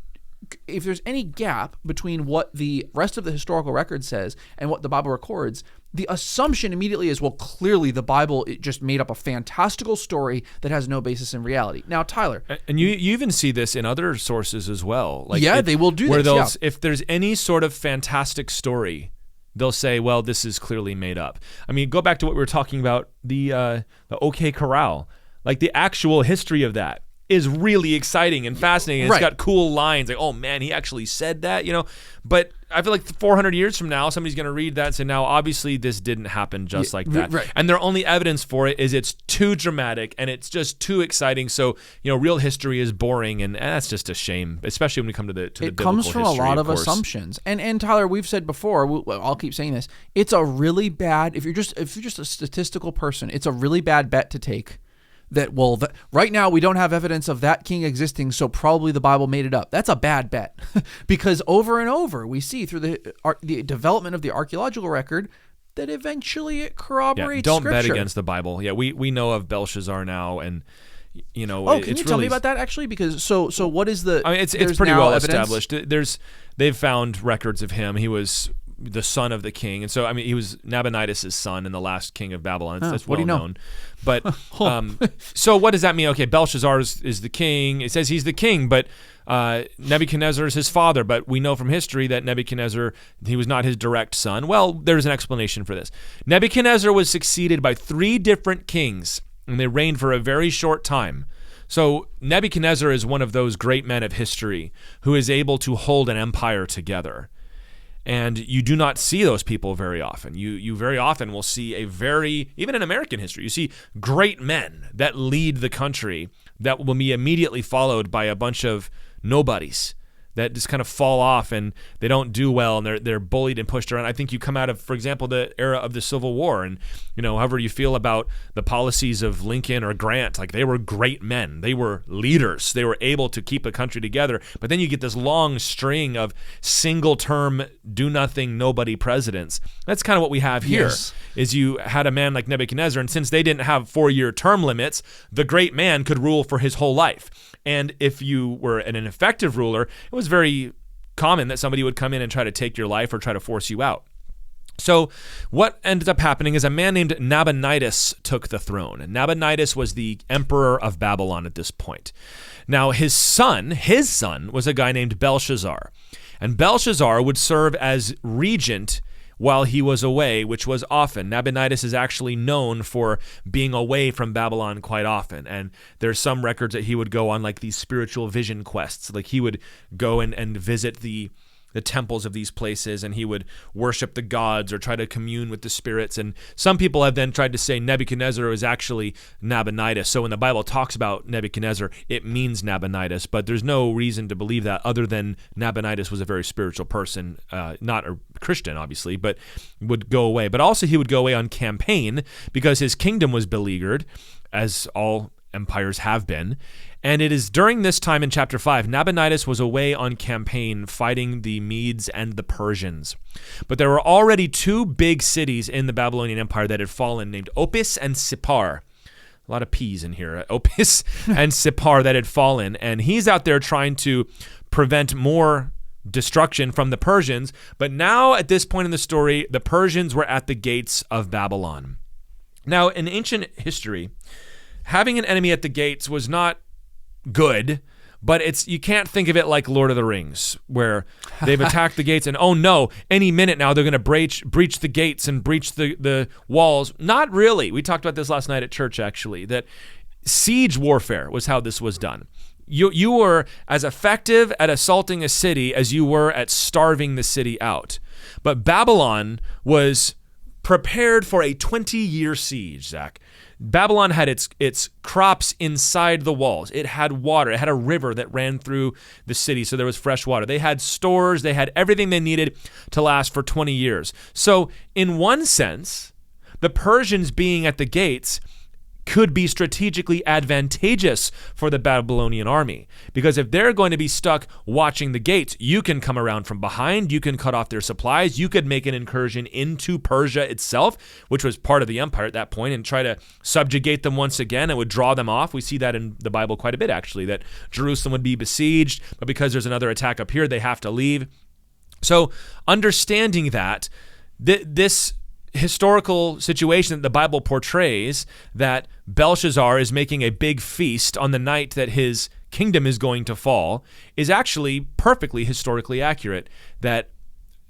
gap between what the rest of the historical record says and what the Bible records, the assumption immediately is, well, clearly the Bible, it just made up a fantastical story that has no basis in reality. Now, Tyler. And you even see this in other sources as well. Like they will do this. If there's any sort of fantastic story, they'll say, well, this is clearly made up. I mean, go back to what we were talking about, the OK Corral. Like the actual history of that is really exciting and fascinating. And It's got cool lines like, oh man, he actually said that, But I feel like 400 years from now, somebody's going to read that and say, now, obviously this didn't happen just like that. Right. And their only evidence for it is it's too dramatic and it's just too exciting. So, real history is boring, and that's just a shame, especially when we come to the biblical history. It comes from a lot of assumptions. And Tyler, we've said before, I'll keep saying this, it's a really bad, if you're just a statistical person, it's a really bad bet to take that, well, right now we don't have evidence of that king existing, so probably the Bible made it up. That's a bad bet because over and over we see through the development of the archaeological record that eventually it corroborates don't Scripture. Bet against the Bible. Yeah, we know of Belshazzar now, and can you tell me about that actually? Because so what is the? I mean, it's pretty well established. They've found records of him. He was the son of the king, and so I mean he was Nabonidus' son and the last king of Babylon. That's well known. But so what does that mean? Okay, Belshazzar is the king. It says he's the king, but Nebuchadnezzar is his father. But we know from history that Nebuchadnezzar, he was not his direct son. Well, there's an explanation for this. Nebuchadnezzar was succeeded by 3 different kings, and they reigned for a very short time. So Nebuchadnezzar is one of those great men of history who is able to hold an empire together. And you do not see those people very often. You very often will see even in American history, you see great men that lead the country that will be immediately followed by a bunch of nobodies that just kind of fall off and they don't do well and they're bullied and pushed around. I think you come out of, for example, the era of the Civil War, and however you feel about the policies of Lincoln or Grant, like they were great men. They were leaders. They were able to keep a country together. But then you get this long string of single-term, do-nothing, nobody presidents. That's kind of what we have here. Yes. Is you had a man like Nebuchadnezzar, and since they didn't have 4-year term limits, the great man could rule for his whole life. And if you were an effective ruler, it was very common that somebody would come in and try to take your life or try to force you out. So what ended up happening is a man named Nabonidus took the throne. Nabonidus was the emperor of Babylon at this point. Now his son was a guy named Belshazzar. And Belshazzar would serve as regent while he was away, which was often. Nabonidus is actually known for being away from Babylon quite often. And there's some records that he would go on like these spiritual vision quests. Like he would go and visit the temples of these places, and he would worship the gods or try to commune with the spirits. And some people have then tried to say Nebuchadnezzar is actually Nabonidus. So when the Bible talks about Nebuchadnezzar, it means Nabonidus, but there's no reason to believe that other than Nabonidus was a very spiritual person, not a Christian, obviously, but would go away. But also he would go away on campaign because his kingdom was beleaguered, as all empires have been. And it is during this time in chapter 5, Nabonidus was away on campaign fighting the Medes and the Persians. But there were already two big cities in the Babylonian Empire that had fallen, named Opis and Sippar. A lot of P's in here. Opis and Sippar that had fallen. And he's out there trying to prevent more destruction from the Persians. But now at this point in the story, the Persians were at the gates of Babylon. Now, in ancient history, having an enemy at the gates was not good, but you can't think of it like Lord of the Rings, where they've attacked the gates and, oh no, any minute now they're going to breach the gates and breach the walls. Not really. We talked about this last night at church, actually, that siege warfare was how this was done. You were as effective at assaulting a city as you were at starving the city out. But Babylon was prepared for a 20-year siege, Zach. Babylon had its crops inside the walls. It had water. It had a river that ran through the city, so there was fresh water. They had stores. They had everything they needed to last for 20 years. So in one sense, the Persians being at the gates could be strategically advantageous for the Babylonian army. Because if they're going to be stuck watching the gates, you can come around from behind, you can cut off their supplies, you could make an incursion into Persia itself, which was part of the empire at that point, and try to subjugate them once again. It would draw them off. We see that in the Bible quite a bit, actually, that Jerusalem would be besieged, but because there's another attack up here, they have to leave. So understanding that, this historical situation that the Bible portrays, that Belshazzar is making a big feast on the night that his kingdom is going to fall, is actually perfectly historically accurate. That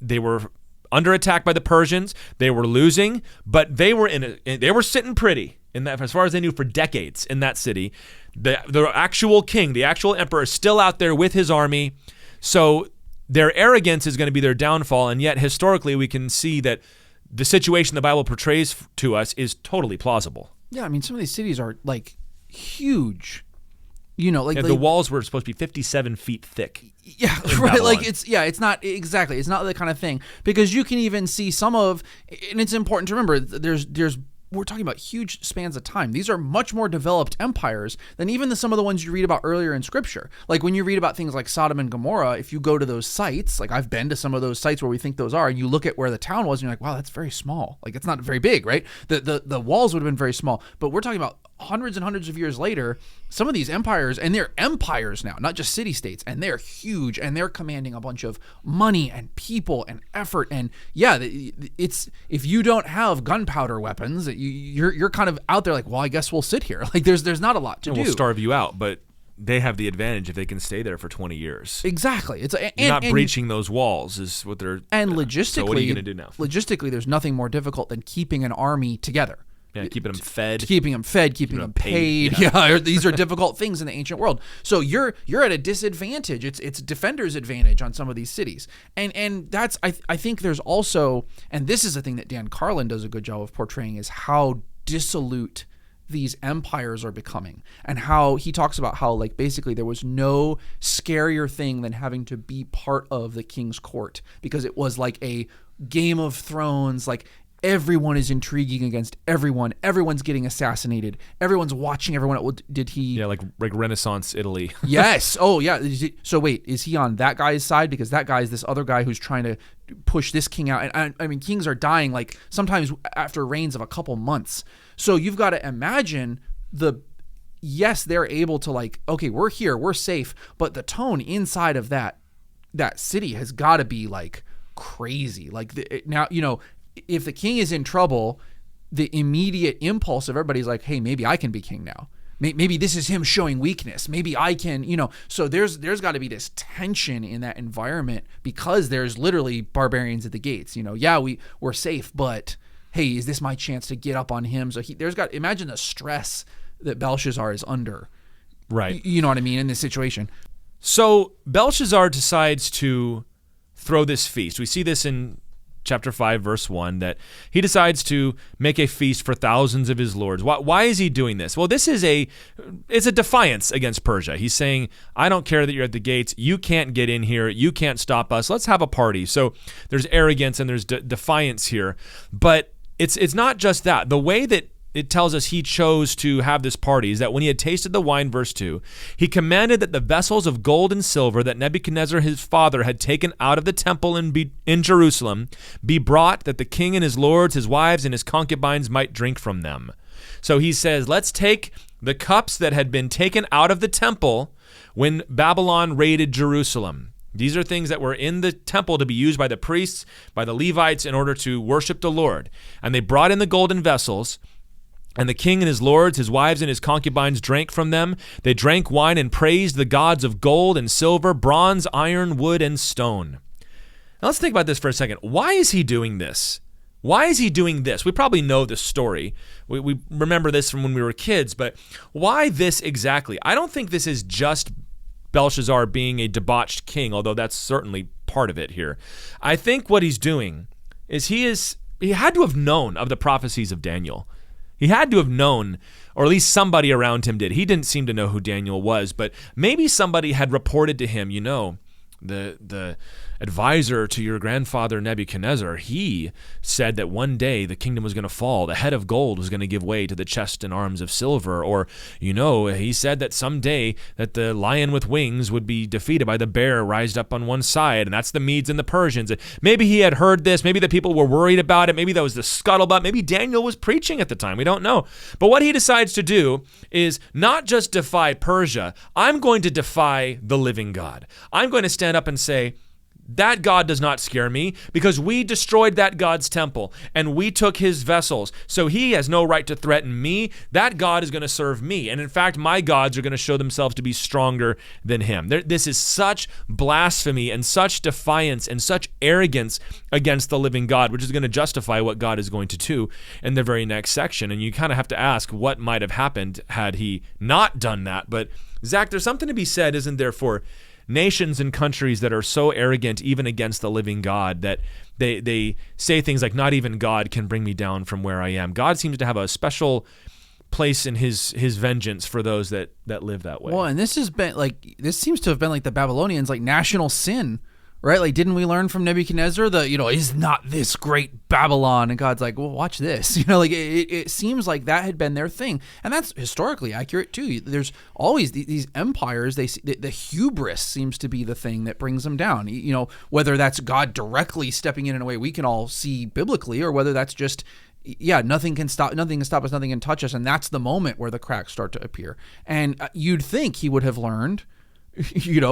they were under attack by the Persians, they were losing, but they were sitting pretty in that, as far as they knew, for decades in that city. The actual king, the actual emperor, is still out there with his army. So their arrogance is going to be their downfall, and yet historically we can see that the situation the Bible portrays to us is totally plausible. Yeah, I mean, some of these cities are like huge. The walls were supposed to be 57 feet thick. Yeah, right. Babylon. Like it's not exactly. It's not the kind of thing, because you can even see and it's important to remember. We're talking about huge spans of time. These are much more developed empires than even some of the ones you read about earlier in Scripture. Like when you read about things like Sodom and Gomorrah, if you go to those sites, like I've been to some of those sites where we think those are, and you look at where the town was, and you're like, wow, that's very small. Like it's not very big, right? The walls would have been very small. But we're talking about hundreds and hundreds of years later, some of these empires, and they're empires now, not just city-states, and they're huge, and they're commanding a bunch of money and people and effort. And yeah, it's, if you don't have gunpowder weapons, you're kind of out there like, well, I guess we'll sit here. Like there's not a lot to do. We'll starve you out, but they have the advantage if they can stay there for 20 years. Exactly. You're not breaching those walls is what they're... And logistically... So what are you going to do now? Logistically, there's nothing more difficult than keeping an army together. Yeah, keeping them fed. Keeping them paid. Yeah, these are difficult things in the ancient world. So you're at a disadvantage. It's defender's advantage on some of these cities. And that's, I think there's also, and this is the thing that Dan Carlin does a good job of portraying, is how dissolute these empires are becoming, and how he talks about how, like, basically there was no scarier thing than having to be part of the king's court, because it was like a Game of Thrones, like everyone is intriguing against everyone. Everyone's getting assassinated. Everyone's watching everyone. Did he? Yeah, like Renaissance Italy. Yes. Oh, yeah. So wait, is he on that guy's side? Because that guy is this other guy who's trying to push this king out. And I mean, kings are dying like sometimes after reigns of a couple months. So you've got to imagine yes, they're able to, like, okay, we're here, we're safe, but the tone inside of that city has got to be like crazy. Like now, if the king is in trouble, the immediate impulse of everybody's like, hey, maybe I can be king now. Maybe this is him showing weakness. Maybe I can, so there's got to be this tension in that environment because there's literally barbarians at the gates. We're safe, but hey, is this my chance to get up on him? So imagine the stress that Belshazzar is under. Right. You know what I mean, in this situation. So Belshazzar decides to throw this feast. We see this in chapter 5, verse 1, that he decides to make a feast for thousands of his lords. Why is he doing this? Well, it's a defiance against Persia. He's saying, I don't care that you're at the gates. You can't get in here. You can't stop us. Let's have a party. So there's arrogance and there's defiance here. But it's not just that. The way that it tells us he chose to have this party is that when he had tasted the wine, verse 2, he commanded that the vessels of gold and silver that Nebuchadnezzar his father had taken out of the temple in Jerusalem be brought, that the king and his lords, his wives, and his concubines might drink from them. So he says, let's take the cups that had been taken out of the temple when Babylon raided Jerusalem. These are things that were in the temple to be used by the priests, by the Levites, in order to worship the Lord. And they brought in the golden vessels, and the king and his lords, his wives and his concubines drank from them. They drank wine and praised the gods of gold and silver, bronze, iron, wood, and stone. Now let's think about this for a second. Why is he doing this? Why is he doing this? We probably know the story. We remember this from when we were kids, but why this exactly? I don't think this is just Belshazzar being a debauched king, although that's certainly part of it here. I think what he's doing is he had to have known of the prophecies of Daniel. He had to have known, or at least somebody around him did. He didn't seem to know who Daniel was, but maybe somebody had reported to him, the advisor to your grandfather Nebuchadnezzar, he said that one day the kingdom was going to fall. The head of gold was going to give way to the chest and arms of silver. Or, he said that someday that the lion with wings would be defeated by the bear rised up on one side, and that's the Medes and the Persians. Maybe he had heard this. Maybe the people were worried about it. Maybe that was the scuttlebutt. Maybe Daniel was preaching at the time. We don't know. But what he decides to do is not just defy Persia. I'm going to defy the living God. I'm going to stand up and say, that God does not scare me because we destroyed that God's temple and we took his vessels. So he has no right to threaten me. That God is going to serve me. And in fact, my gods are going to show themselves to be stronger than him. This is such blasphemy and such defiance and such arrogance against the living God, which is going to justify what God is going to do in the very next section. And you kind of have to ask what might have happened had he not done that. But Zach, there's something to be said, isn't there, for nations and countries that are so arrogant even against the living God that they say things like, not even God can bring me down from where I am. God seems to have a special place in his vengeance for those that live that way. Well, and this seems to have been like the Babylonians, like national sin, right? Like, didn't we learn from Nebuchadnezzar is not this great Babylon? And God's like, well, watch this. It seems like that had been their thing. And that's historically accurate too. There's always these empires, the hubris seems to be the thing that brings them down. Whether that's God directly stepping in a way we can all see biblically, or whether that's just, nothing can stop us, nothing can touch us. And that's the moment where the cracks start to appear. And you'd think he would have learned,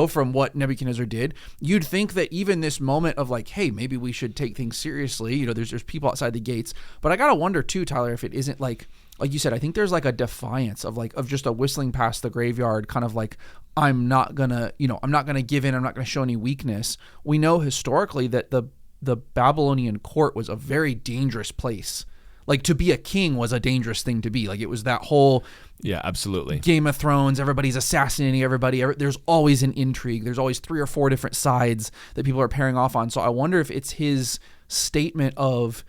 from what Nebuchadnezzar did. You'd think that even this moment of like, hey, maybe we should take things seriously, there's people outside the gates. But I gotta wonder too, Tyler, if it isn't like you said, I think there's like a defiance of just a whistling past the graveyard, kind of like, I'm not gonna give in, I'm not gonna show any weakness. We know historically that the Babylonian court was a very dangerous place. Like, to be a king was a dangerous thing to be. Like, it was that whole absolutely Game of Thrones, everybody's assassinating everybody. There's always an intrigue. There's always 3 or 4 different sides that people are pairing off on. So I wonder if it's his statement of,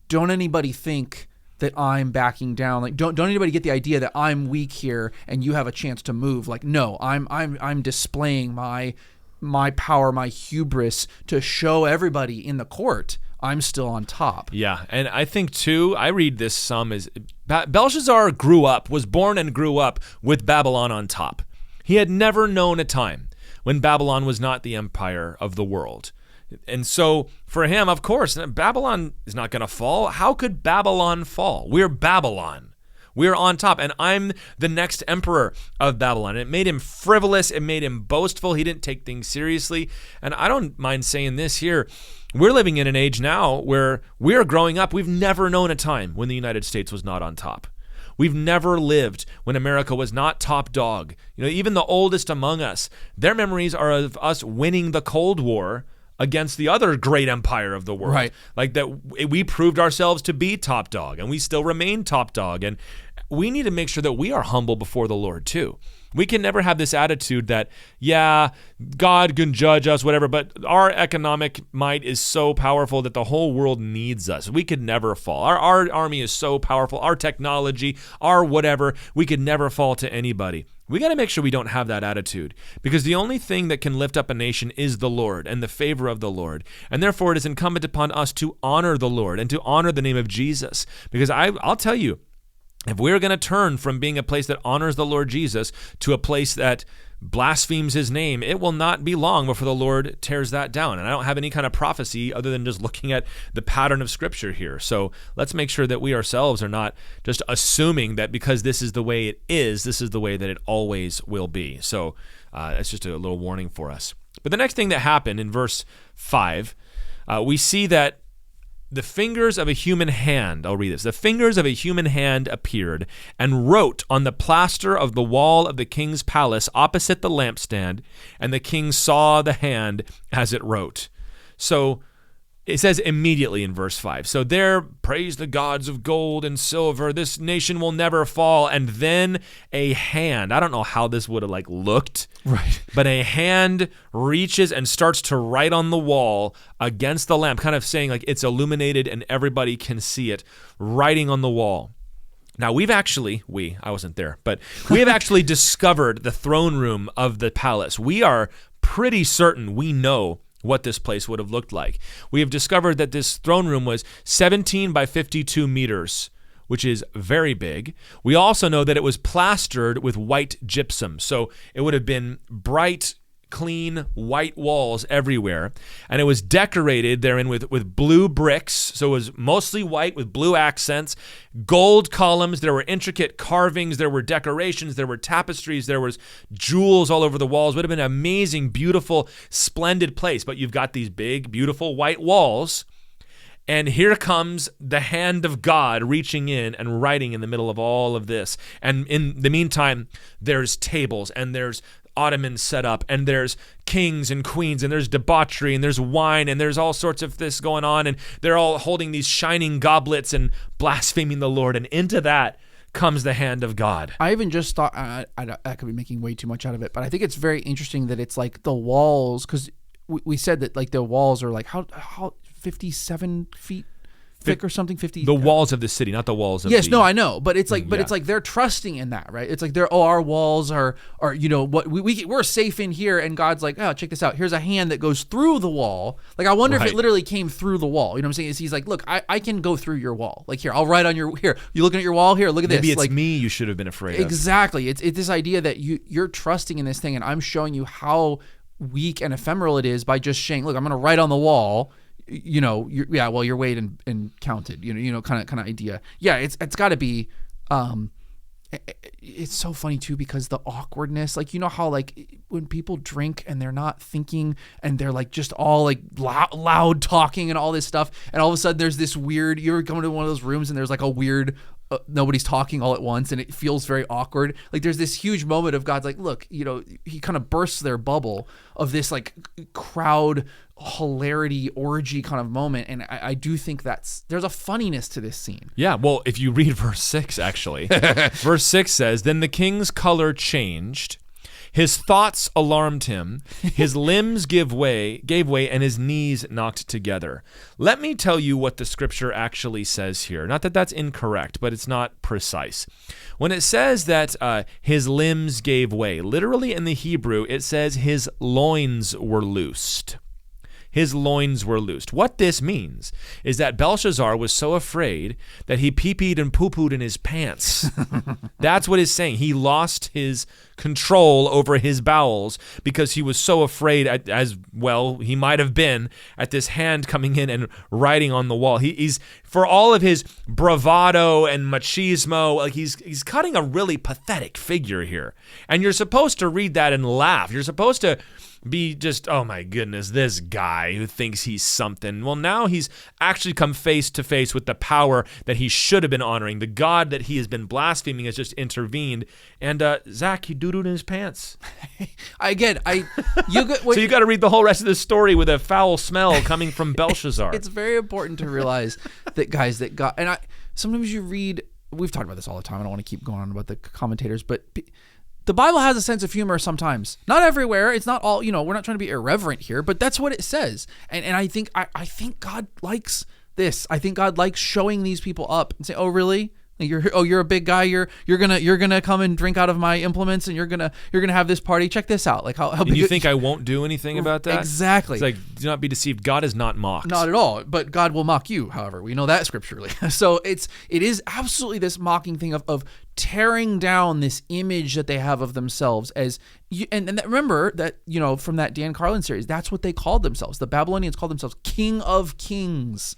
don't anybody think that I'm backing down. Like, don't anybody get the idea that I'm weak here and you have a chance to move. Like, no, I'm displaying my power, my hubris, to show everybody in the court I'm still on top. Yeah, and I think too, I read this some as Belshazzar was born and grew up with Babylon on top. He had never known a time when Babylon was not the empire of the world. And so for him, of course, Babylon is not going to fall. How could Babylon fall? We're Babylon. We are on top, and I'm the next emperor of Babylon. It made him frivolous. It made him boastful. He didn't take things seriously. And I don't mind saying this here. We're living in an age now where we're growing up. We've never known a time when the United States was not on top. We've never lived when America was not top dog. Even the oldest among us, their memories are of us winning the Cold War against the other great empire of the world. Right. Like that we proved ourselves to be top dog, and we still remain top dog. And we need to make sure that we are humble before the Lord too. We can never have this attitude that, yeah, God can judge us, whatever, but our economic might is so powerful that the whole world needs us. We could never fall. Our army is so powerful, our technology, our whatever, we could never fall to anybody. We got to make sure we don't have that attitude, because the only thing that can lift up a nation is the Lord and the favor of the Lord. And therefore, it is incumbent upon us to honor the Lord and to honor the name of Jesus. Because I'll tell you, if we're going to turn from being a place that honors the Lord Jesus to a place that blasphemes his name, it will not be long before the Lord tears that down. And I don't have any kind of prophecy other than just looking at the pattern of Scripture here. So let's make sure that we ourselves are not just assuming that because this is the way it is, this is the way that it always will be. So that's just a little warning for us. But the next thing that happened in verse 5, we see that the fingers of a human hand, I'll read this. The fingers of a human hand appeared and wrote on the plaster of the wall of the king's palace opposite the lampstand, and the king saw the hand as it wrote. So it says immediately in verse 5. So there, praise the gods of gold and silver. This nation will never fall. And then a hand, I don't know how this would have looked, Right. but a hand reaches and starts to write on the wall against the lamp, kind of saying it's illuminated and everybody can see it writing on the wall. Now I wasn't there, but we have actually discovered the throne room of the palace. We are pretty certain we know what this place would have looked like. We have discovered that this throne room was 17 by 52 meters, which is very big. We also know that it was plastered with white gypsum. So it would have been bright, clean, white walls everywhere. And it was decorated therein with blue bricks. So it was mostly white with blue accents, gold columns. There were intricate carvings. There were decorations. There were tapestries. There was jewels all over the walls. It would have been an amazing, beautiful, splendid place. But you've got these big, beautiful white walls. And here comes the hand of God reaching in and writing in the middle of all of this. And in the meantime, there's tables and there's ottomans set up, and there's kings and queens, and there's debauchery, and there's wine, and there's all sorts of this going on, and they're all holding these shining goblets and blaspheming the Lord, and into that comes the hand of God. I even just thought, I could be making way too much out of it, but I think it's very interesting that it's the walls, because we said that the walls are how 57 feet thick or something, 50. The walls of the city, not the walls of yes, no, I know, but it's they're trusting in that, right? It's our walls are what we're safe in here, and God's oh, check this out. Here's a hand that goes through the wall. I wonder if it literally came through the wall. You know what I'm saying? He's look, I can go through your wall. Here, I'll write on your here. You looking at your wall? Here, look at Maybe this. Maybe it's me you should have been afraid of. Exactly. It's this idea that you're trusting in this thing, and I'm showing you how weak and ephemeral it is by just saying, look, I'm going to write on the wall. You're weighed and counted, kind of idea. Yeah, it's got to be, it's so funny too, because the awkwardness, how when people drink and they're not thinking and they're just all loud talking and all this stuff, and all of a sudden there's this weird, you ever come into one of those rooms and there's a weird, nobody's talking all at once and it feels very awkward. There's this huge moment of God's look, he kind of bursts their bubble of this crowd hilarity orgy kind of moment, and I do think there's a funniness to this scene. Yeah, well, if you read verse 6, actually, verse 6 says, "Then the king's color changed, his thoughts alarmed him, his limbs gave way, and his knees knocked together." Let me tell you what the scripture actually says here. Not that that's incorrect, but it's not precise. When it says that his limbs gave way, literally in the Hebrew, it says his loins were loosed. His loins were loosed. What this means is that Belshazzar was so afraid that he pee-peed and poo-pooed in his pants. That's what it's saying. He lost his control over his bowels because he was so afraid, as well he might have been, at this hand coming in and writing on the wall. for all of his bravado and machismo, like he's cutting a really pathetic figure here. And you're supposed to read that and laugh. You're supposed to be just, oh my goodness, this guy who thinks he's something. Well, now he's actually come face to face with the power that he should have been honoring. The God that he has been blaspheming has just intervened. And Zach, he doo-dooed in his pants. So you got to read the whole rest of this story with a foul smell coming from Belshazzar. It's very important to realize that, guys, that God, and sometimes you read, we've talked about this all the time. I don't want to keep going on about the commentators, but the Bible has a sense of humor sometimes. Not everywhere. It's not all, we're not trying to be irreverent here, but that's what it says. And I think God likes this. I think God likes showing these people up and say, "Oh, really? You're a big guy. You're gonna come and drink out of my implements, and you're gonna have this party. Check this out. Like how and you think I won't do anything about that? Exactly. It's like, do not be deceived. God is not mocked. Not at all. But God will mock you. However, we know that scripturally. So it is absolutely this mocking thing of tearing down this image that they have of themselves as remember that from that Dan Carlin series, that's what they called themselves. The Babylonians called themselves King of Kings.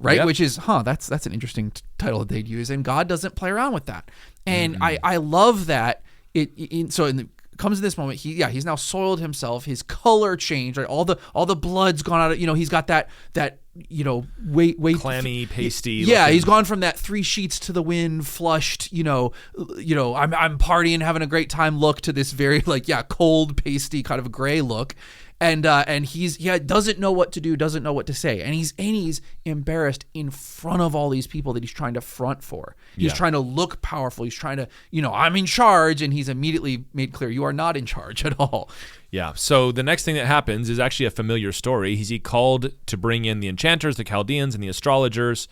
Right, yep. Which is, that's an interesting title that they'd use, and God doesn't play around with that, and I love that. Comes to this moment, he's now soiled himself. His color changed. Right, all the blood's gone out of. He's got that weight clammy, pasty. Yeah, looking. He's gone from that 3 sheets to the wind, flushed. I'm partying, having a great time look to this very cold, pasty kind of gray look. And he doesn't know what to do, doesn't know what to say, and he's embarrassed in front of all these people that he's trying to front for. He's trying to look powerful. He's trying to, I'm in charge, and he's immediately made clear you are not in charge at all. Yeah. So the next thing that happens is actually a familiar story. He's called to bring in the enchanters, the Chaldeans, and the astrologers.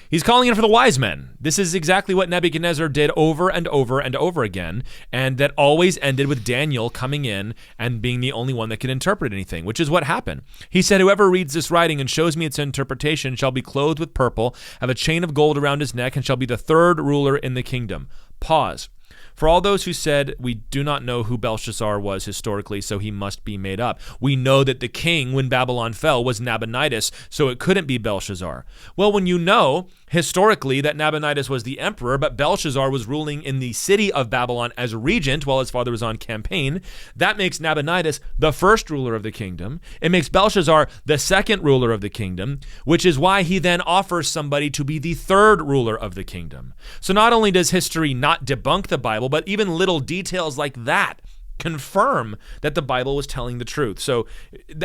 He's calling in for the wise men. This is exactly what Nebuchadnezzar did over and over and over again, and that always ended with Daniel coming in and being the only one that could interpret anything, which is what happened. He said, "Whoever reads this writing and shows me its interpretation shall be clothed with purple, have a chain of gold around his neck, and shall be the third ruler in the kingdom." Pause. For all those who said, we do not know who Belshazzar was historically, so he must be made up. We know that the king, when Babylon fell, was Nabonidus, so it couldn't be Belshazzar. Well, when you know historically that Nabonidus was the emperor, but Belshazzar was ruling in the city of Babylon as regent while his father was on campaign, that makes Nabonidus the first ruler of the kingdom. It makes Belshazzar the second ruler of the kingdom, which is why he then offers somebody to be the third ruler of the kingdom. So not only does history not debunk the Bible, but even little details like that confirm that the Bible was telling the truth. So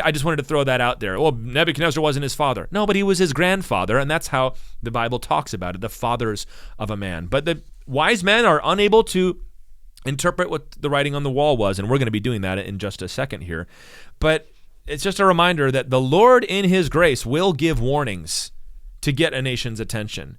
I just wanted to throw that out there. Well, Nebuchadnezzar wasn't his father. No, but he was his grandfather, and that's how the Bible talks about it, the fathers of a man. But the wise men are unable to interpret what the writing on the wall was, and we're going to be doing that in just a second here. But it's just a reminder that the Lord in his grace will give warnings to get a nation's attention.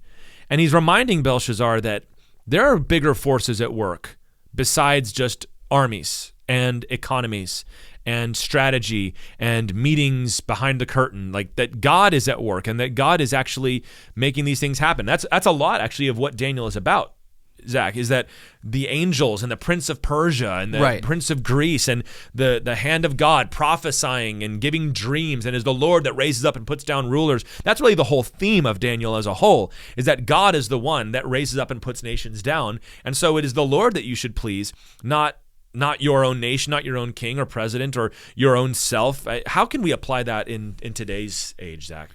And he's reminding Belshazzar that there are bigger forces at work besides just armies and economies and strategy and meetings behind the curtain, like that God is at work and that God is actually making these things happen. That's a lot actually of what Daniel is about, Zach, is that the angels and the prince of Persia and the prince of Greece and the hand of God prophesying and giving dreams, and is the Lord that raises up and puts down rulers. That's really the whole theme of Daniel as a whole, is that God is the one that raises up and puts nations down. And so it is the Lord that you should please, not your own nation, not your own king or president or your own self. How can we apply that in today's age, Zach?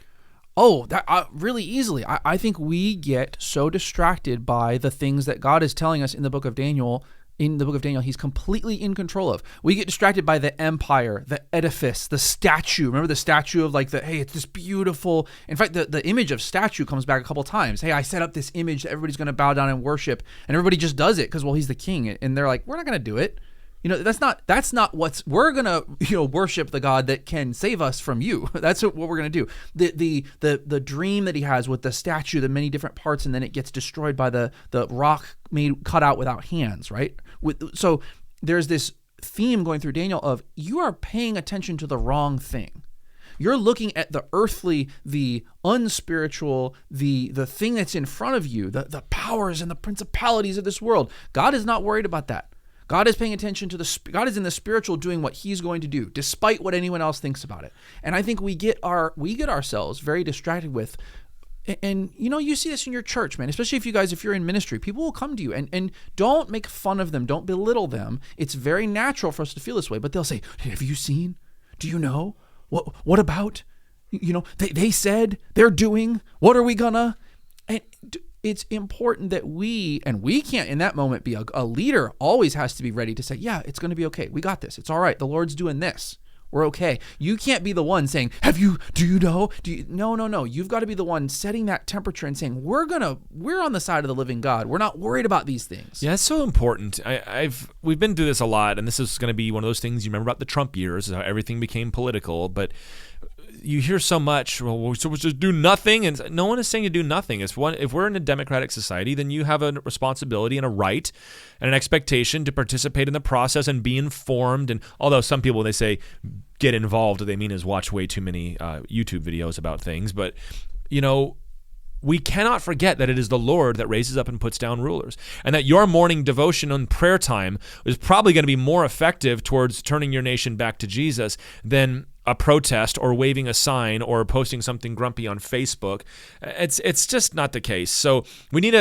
Oh, that really easily. I think we get so distracted by the things that God is telling us in the book of Daniel. In the book of Daniel, he's completely in control of. We get distracted by the empire, the edifice, the statue. Remember the statue of hey, it's this beautiful. In fact, the image of statue comes back a couple times. Hey, I set up this image that everybody's going to bow down and worship, and everybody just does it because, well, he's the king, and they're like, we're not going to do it. That's not we're gonna worship the God that can save us from you. That's what we're gonna do. The dream that he has with the statue, the many different parts, and then it gets destroyed by the rock cut out without hands, right? So there's this theme going through Daniel of you are paying attention to the wrong thing. You're looking at the earthly, the unspiritual, the thing that's in front of you, the powers and the principalities of this world. God is not worried about that. God is paying attention to God is in the spiritual doing what he's going to do, despite what anyone else thinks about it. And I think we get ourselves very distracted with And you see this in your church, man, especially if you're in ministry, people will come to you and don't make fun of them. Don't belittle them. It's very natural for us to feel this way, but they'll say, have you seen? Do you know? What about? They said, they're doing, what are we gonna? And it's important that we can't in that moment be a leader always has to be ready to say, yeah, it's going to be okay. We got this. It's all right. The Lord's doing this. We're okay. You can't be the one saying, do you know? No. You've got to be the one setting that temperature and saying, we're on the side of the living God. We're not worried about these things. Yeah, it's so important. We've been through this a lot, and this is going to be one of those things you remember about the Trump years, how everything became political, but you hear so much, so we'll just do nothing, and no one is saying to do nothing. If we're in a democratic society, then you have a responsibility and a right and an expectation to participate in the process and be informed. And although some people, they say get involved, what they mean is watch way too many YouTube videos about things. But, we cannot forget that it is the Lord that raises up and puts down rulers, and that your morning devotion and prayer time is probably going to be more effective towards turning your nation back to Jesus than a protest or waving a sign or posting something grumpy on Facebook. It's just not the case. So we need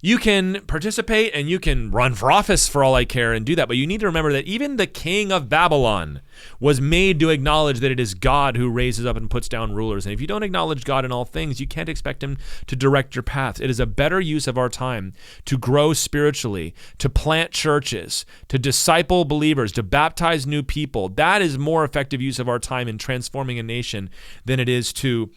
you can participate and you can run for office for all I care and do that, but you need to remember that even the king of Babylon was made to acknowledge that it is God who raises up and puts down rulers. And if you don't acknowledge God in all things, you can't expect him to direct your path. It is a better use of our time to grow spiritually, to plant churches, to disciple believers, to baptize new people. That is more effective use of our time in transforming a nation than it is to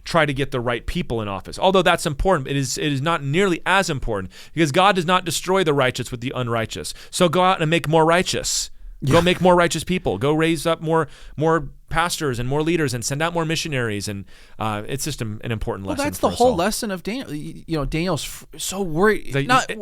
try to get the right people in office. Although that's important, it is not nearly as important, because God does not destroy the righteous with the unrighteous. So go out and make more righteous. Go make more righteous people. Go raise up more pastors and more leaders and send out more missionaries. And it's just an important lesson. Well, that's the whole lesson of Daniel. Daniel's so worried.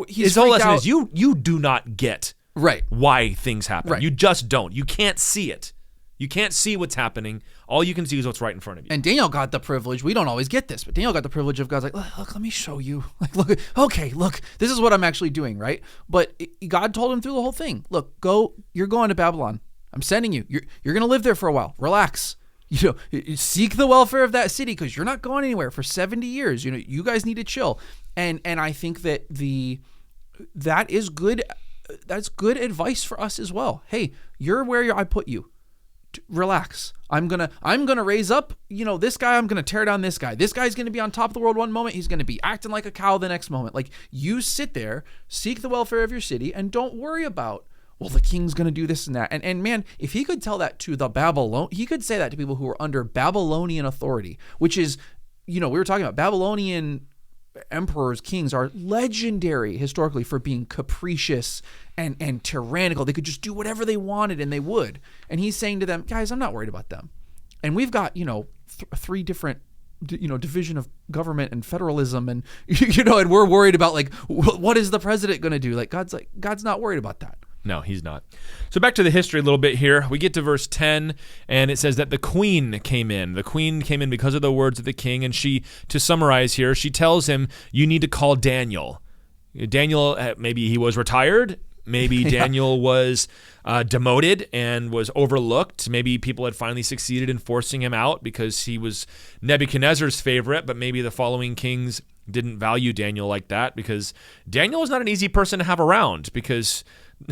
His whole lesson is you do not get right why things happen. Right. You just don't. You can't see it. You can't see what's happening. All you can see is what's right in front of you. And Daniel got the privilege. We don't always get this, but Daniel got the privilege of God's like, look, let me show you. Look, this is what I'm actually doing, right? But God told him through the whole thing, look, go, you're going to Babylon. I'm sending you. You're going to live there for a while. Relax. Seek the welfare of that city, because you're not going anywhere for 70 years. You guys need to chill. And I think that that is good. That's good advice for us as well. Hey, you're where I put you. Relax. I'm gonna raise up, this guy. I'm gonna tear down this guy. This guy's gonna be on top of the world one moment. He's gonna be acting like a cow the next moment. Like, you sit there, seek the welfare of your city, and don't worry about, well, the king's gonna do this and that. And man, if he could tell that to he could say that to people who are under Babylonian authority, which is, we were talking about Babylonian emperors, kings are legendary historically for being capricious and tyrannical. They could just do whatever they wanted, and they would. And he's saying to them, guys, I'm not worried about them. And we've got, three different, division of government and federalism, and, and we're worried about, like, what is the president going to do? Like, God's not worried about that. No, he's not. So back to the history a little bit here. We get to verse 10, and it says that the queen came in. The queen came in because of the words of the king, and she, to summarize here, she tells him, you need to call Daniel. Daniel, maybe he was retired. Maybe Daniel was demoted and was overlooked. Maybe people had finally succeeded in forcing him out because he was Nebuchadnezzar's favorite, but maybe the following kings didn't value Daniel like that, because Daniel was not an easy person to have around, because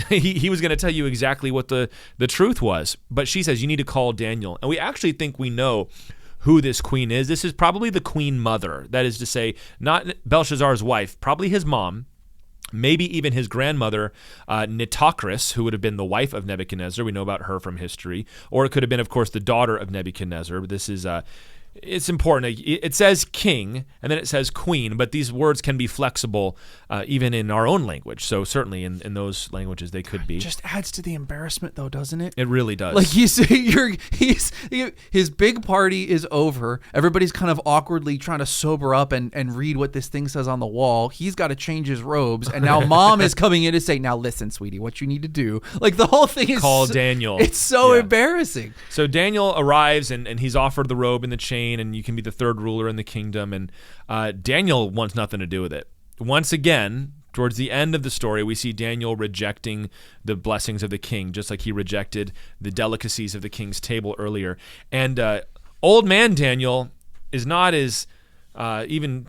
he was going to tell you exactly what the truth was. But she says, you need to call Daniel. And we actually think we know who this queen is. This is probably the queen mother. That is to say, not Belshazzar's wife, probably his mom, maybe even his grandmother, Nitocris, who would have been the wife of Nebuchadnezzar. We know about her from history. Or it could have been, of course, the daughter of Nebuchadnezzar. This is it's important. It says king, and then it says queen, but these words can be flexible even in our own language. So certainly in those languages they could be. It just adds to the embarrassment, though, doesn't it? It really does. Like, his big party is over. Everybody's kind of awkwardly trying to sober up and read what this thing says on the wall. He's got to change his robes, and now mom is coming in to say, now listen, sweetie, what you need to do. Like, the whole thing is call Daniel. It's so embarrassing. So Daniel arrives, and he's offered the robe and the chain, and you can be the third ruler in the kingdom. And Daniel wants nothing to do with it. Once again, towards the end of the story, we see Daniel rejecting the blessings of the king, just like he rejected the delicacies of the king's table earlier. And old man Daniel is not as even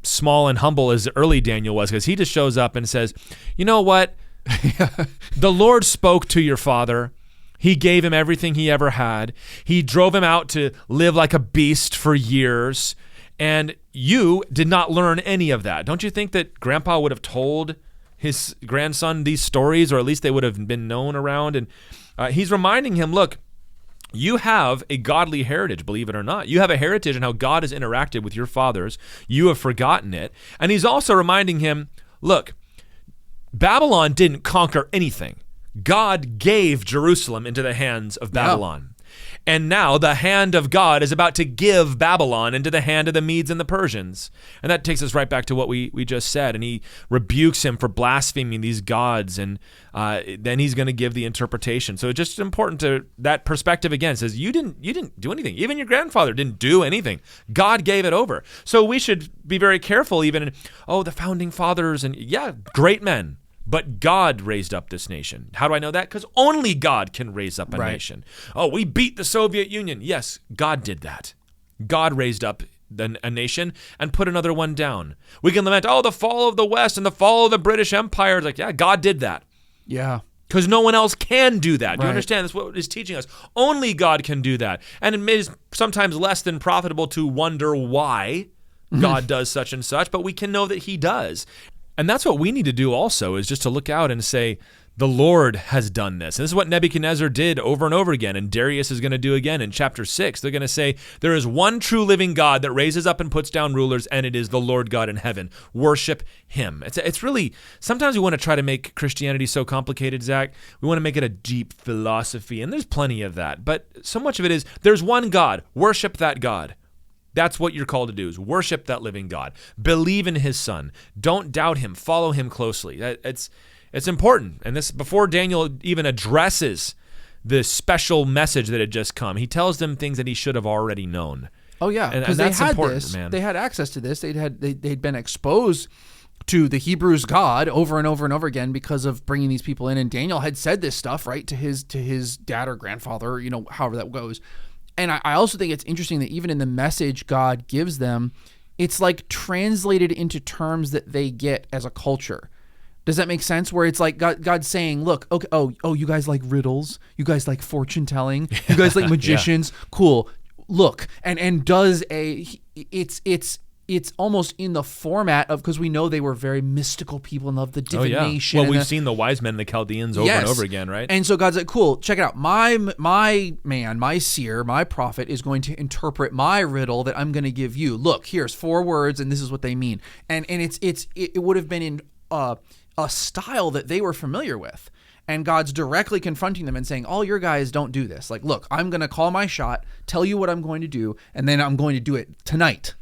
small and humble as early Daniel was, because he just shows up and says, you know what? The Lord spoke to your father. He gave him everything he ever had. He drove him out to live like a beast for years. And you did not learn any of that. Don't you think that Grandpa would have told his grandson these stories, or at least they would have been known around? And he's reminding him, look, you have a godly heritage, believe it or not. You have a heritage in how God has interacted with your fathers. You have forgotten it. And he's also reminding him, look, Babylon didn't conquer anything. God gave Jerusalem into the hands of Babylon. Yeah. And now the hand of God is about to give Babylon into the hand of the Medes and the Persians. And that takes us right back to what we just said. And he rebukes him for blaspheming these gods. And then he's going to give the interpretation. So it's just important to that perspective again. It says, you didn't do anything. Even your grandfather didn't do anything. God gave it over. So we should be very careful even, the founding fathers and great men. But God raised up this nation. How do I know that? Because only God can raise up a nation. Oh, we beat the Soviet Union. Yes, God did that. God raised up a nation and put another one down. We can lament, the fall of the West and the fall of the British Empire. It's like, yeah, God did that. Yeah. Because no one else can do that. Do you understand? That's what it's teaching us. Only God can do that. And it is sometimes less than profitable to wonder why God does such and such, but we can know that he does. And that's what we need to do also, is just to look out and say, the Lord has done this. And this is what Nebuchadnezzar did over and over again, and Darius is going to do again in chapter 6. They're going to say, there is one true living God that raises up and puts down rulers, and it is the Lord God in heaven. Worship him. It's really, sometimes we want to try to make Christianity so complicated, Zach. We want to make it a deep philosophy, and there's plenty of that. But so much of it is, there's one God. Worship that God. That's what you're called to do, is worship that living God. Believe in his son. Don't doubt him. Follow him closely. It's important. And this, before Daniel even addresses the special message that had just come, he tells them things that he should have already known. Oh, yeah, because they had this. Man. They had access to this. They'd been exposed to the Hebrews' God over and over and over again because of bringing these people in. And Daniel had said this stuff, right, to his dad or grandfather, however that goes. And I also think it's interesting that even in the message God gives them, it's like translated into terms that they get as a culture. Does that make sense? Where it's like God's saying, look, okay, you guys like riddles? You guys like fortune telling? You guys like magicians? Yeah. Cool. Look, and does it's almost in the format of, because we know they were very mystical people and loved the divination. Well, we've seen the wise men and the Chaldeans over and over again, right? And so God's like, cool, check it out. My man, my seer, my prophet is going to interpret my riddle that I'm going to give you. Look, here's 4 words, and this is what they mean. And it would have been in a style that they were familiar with. And God's directly confronting them and saying, all your guys don't do this. Like, look, I'm going to call my shot, tell you what I'm going to do, and then I'm going to do it tonight.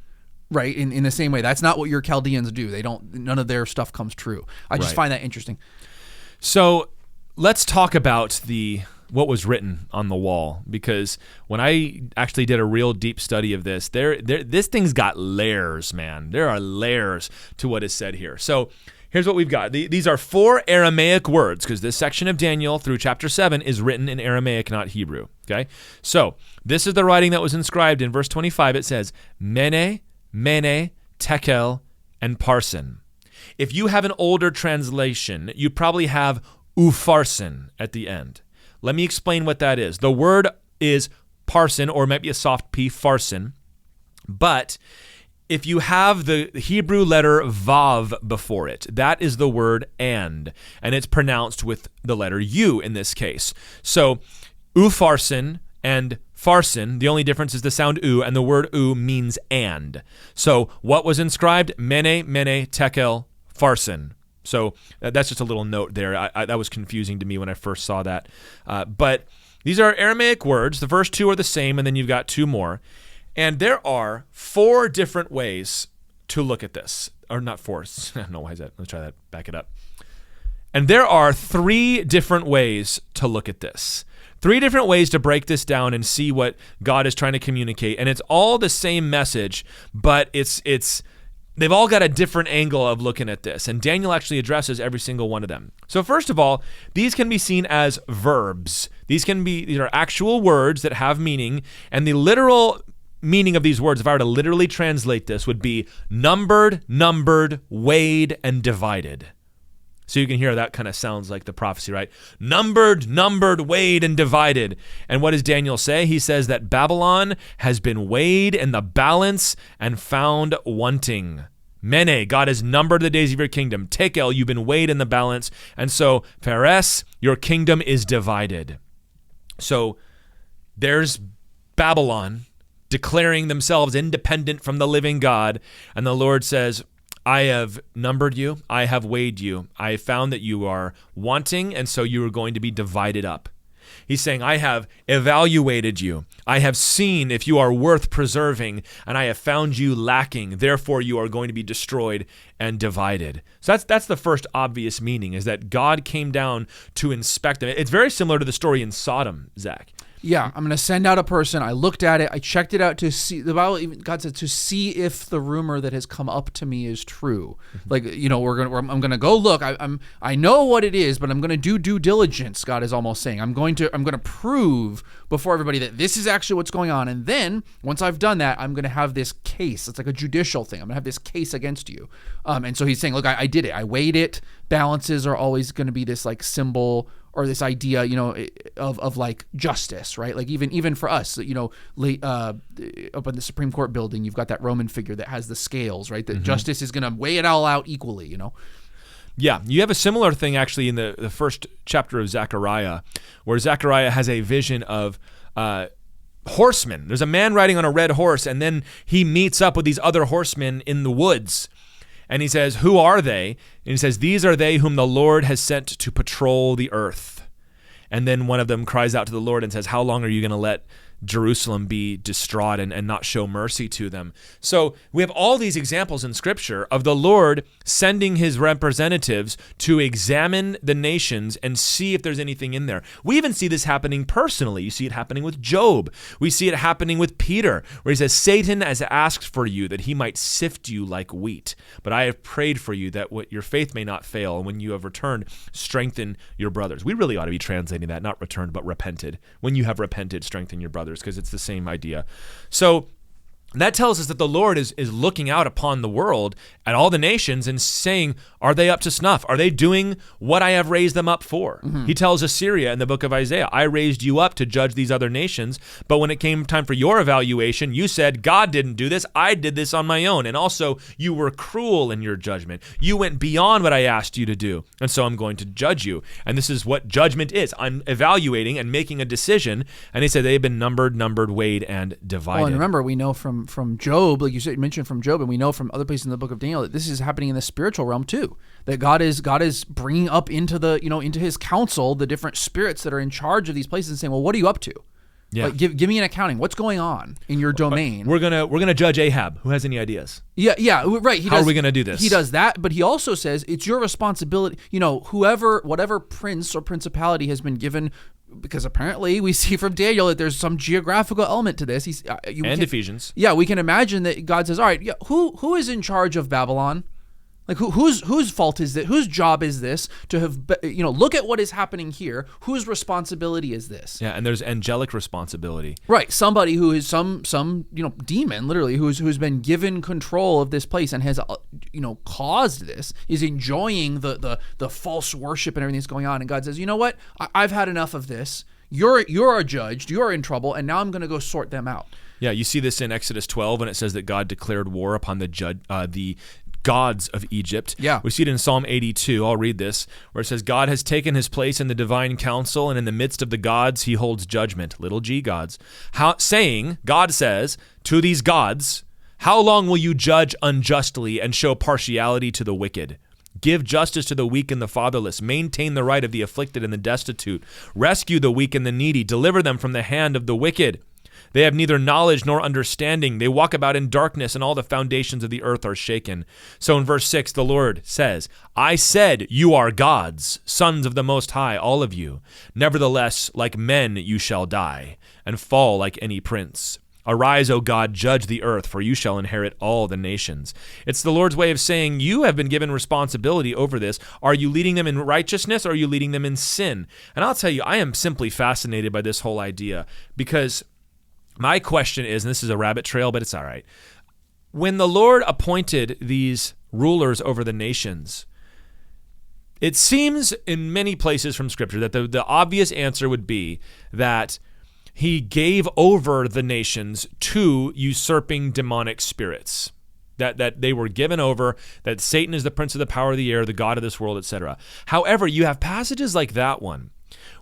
Right, in the same way. That's not what your Chaldeans do. None of their stuff comes true. I just find that interesting. So let's talk about what was written on the wall, because when I actually did a real deep study of this, this thing's got layers, man. There are layers to what is said here. So here's what we've got. These are 4 Aramaic words, because this section of Daniel through chapter 7 is written in Aramaic, not Hebrew. Okay, so this is the writing that was inscribed in verse 25. It says, Mene, Tekel, and Parsin. If you have an older translation, you probably have Upharsin at the end. Let me explain what that is. The word is Parsin, or it might be a soft P, Farsin. But if you have the Hebrew letter Vav before it, that is the word and it's pronounced with the letter U in this case. So Upharsin and Farsin, the only difference is the sound U, and the word U means and. So what was inscribed? Mene, Tekel, Farsin. So that's just a little note there. That was confusing to me when I first saw that. But these are Aramaic words. The first 2 are the same, and then you've got 2 more. And there are 4 different ways to look at this. Or not 4. I don't know why is that. Let's try that. Back it up. And there are 3 different ways to look at this. 3 different ways to break this down and see what God is trying to communicate. And it's all the same message, but they've all got a different angle of looking at this. And Daniel actually addresses every single one of them. So first of all, these can be seen as verbs. These are actual words that have meaning, and the literal meaning of these words, if I were to literally translate this, would be numbered, weighed, and divided. So you can hear that kind of sounds like the prophecy, right? Numbered, weighed, and divided. And what does Daniel say? He says that Babylon has been weighed in the balance and found wanting. Mene, God has numbered the days of your kingdom. Tekel, you've been weighed in the balance. And so, Phares, your kingdom is divided. So there's Babylon declaring themselves independent from the living God. And the Lord says, I have numbered you. I have weighed you. I have found that you are wanting, and so you are going to be divided up. He's saying, I have evaluated you. I have seen if you are worth preserving, and I have found you lacking. Therefore, you are going to be destroyed and divided. So that's the first obvious meaning, is that God came down to inspect them. It's very similar to the story in Sodom, Zach. Yeah, I'm going to send out a person. I looked at it. I checked it out to see. The Bible, even God said, to see if the rumor that has come up to me is true. Like, I'm going to go look. I know what it is, but I'm going to do due diligence. God is almost saying, I'm going to prove before everybody that this is actually what's going on. And then once I've done that, I'm going to have this case. It's like a judicial thing. I'm going to have this case against you. And so he's saying, look, I did it. I weighed it. Balances are always going to be this like symbol or this idea, of like justice, right? Like even for us, up in the Supreme Court building, you've got that Roman figure that has the scales, right? That justice is going to weigh it all out equally, Yeah, you have a similar thing actually in the first chapter of Zechariah, where Zechariah has a vision of horsemen. There's a man riding on a red horse, and then he meets up with these other horsemen in the woods. And he says, who are they? And he says, these are they whom the Lord has sent to patrol the earth. And then one of them cries out to the Lord and says, how long are you going to let Jerusalem be distraught and not show mercy to them? So we have all these examples in Scripture of the Lord sending his representatives to examine the nations and see if there's anything in there. We even see this happening personally. You see it happening with Job. We see it happening with Peter, where he says, Satan has asked for you that he might sift you like wheat, but I have prayed for you that your faith may not fail, and when you have returned, strengthen your brothers. We really ought to be translating that, not returned, but repented. When you have repented, strengthen your brothers, because it's the same idea. So that tells us that the Lord is looking out upon the world at all the nations and saying, are they up to snuff? Are they doing what I have raised them up for? He tells Assyria in the book of Isaiah, I raised you up to judge these other nations, but when it came time for your evaluation, you said, God didn't do this, I did this on my own. And also, you were cruel in your judgment. You went beyond what I asked you to do, and so I'm going to judge you. And this is what judgment is. I'm evaluating and making a decision, and he said they've been numbered, weighed, and divided. Well, and remember, we know from Job, like you mentioned from Job, and we know from other places in the book of Daniel that this is happening in the spiritual realm too. That God is bringing up into into his council the different spirits that are in charge of these places and saying, well, what are you up to? Yeah. Like, give me an accounting. What's going on in your domain? We're gonna judge Ahab. Who has any ideas? Yeah, right. How are we gonna do this? He does that, but he also says it's your responsibility. Whatever prince or principality has been given. Because apparently we see from Daniel that there's some geographical element to this. Ephesians. Yeah, we can imagine that God says, all right, yeah, who is in charge of Babylon? Like whose fault is it? Whose job is this to have, look at what is happening here. Whose responsibility is this? Yeah, and there's angelic responsibility. Right, somebody who is some demon, literally, who's been given control of this place and has, caused this, is enjoying the false worship and everything that's going on. And God says, you know what? I've had enough of this. You're judged. You're in trouble, and now I'm going to go sort them out. Yeah, you see this in Exodus 12 when it says that God declared war upon the gods of Egypt. Yeah. We see it in Psalm 82. I'll read this, where it says, God has taken his place in the divine council, and in the midst of the gods he holds judgment, little g gods, God says to these gods, how long will you judge unjustly and show partiality to the wicked? Give justice to the weak and the fatherless. Maintain the right of the afflicted and the destitute. Rescue the weak and the needy. Deliver them from the hand of the wicked. They have neither knowledge nor understanding. They walk about in darkness, and all the foundations of the earth are shaken. So in verse 6, the Lord says, I said, you are gods, sons of the Most High, all of you. Nevertheless, like men you shall die, and fall like any prince. Arise, O God, judge the earth, for you shall inherit all the nations. It's the Lord's way of saying, you have been given responsibility over this. Are you leading them in righteousness, or are you leading them in sin? And I'll tell you, I am simply fascinated by this whole idea, because My question is, and this is a rabbit trail, but it's all right. When the Lord appointed these rulers over the nations, it seems in many places from Scripture that the obvious answer would be that he gave over the nations to usurping demonic spirits, that they were given over, that Satan is the prince of the power of the air, the god of this world, etc. However, you have passages like that one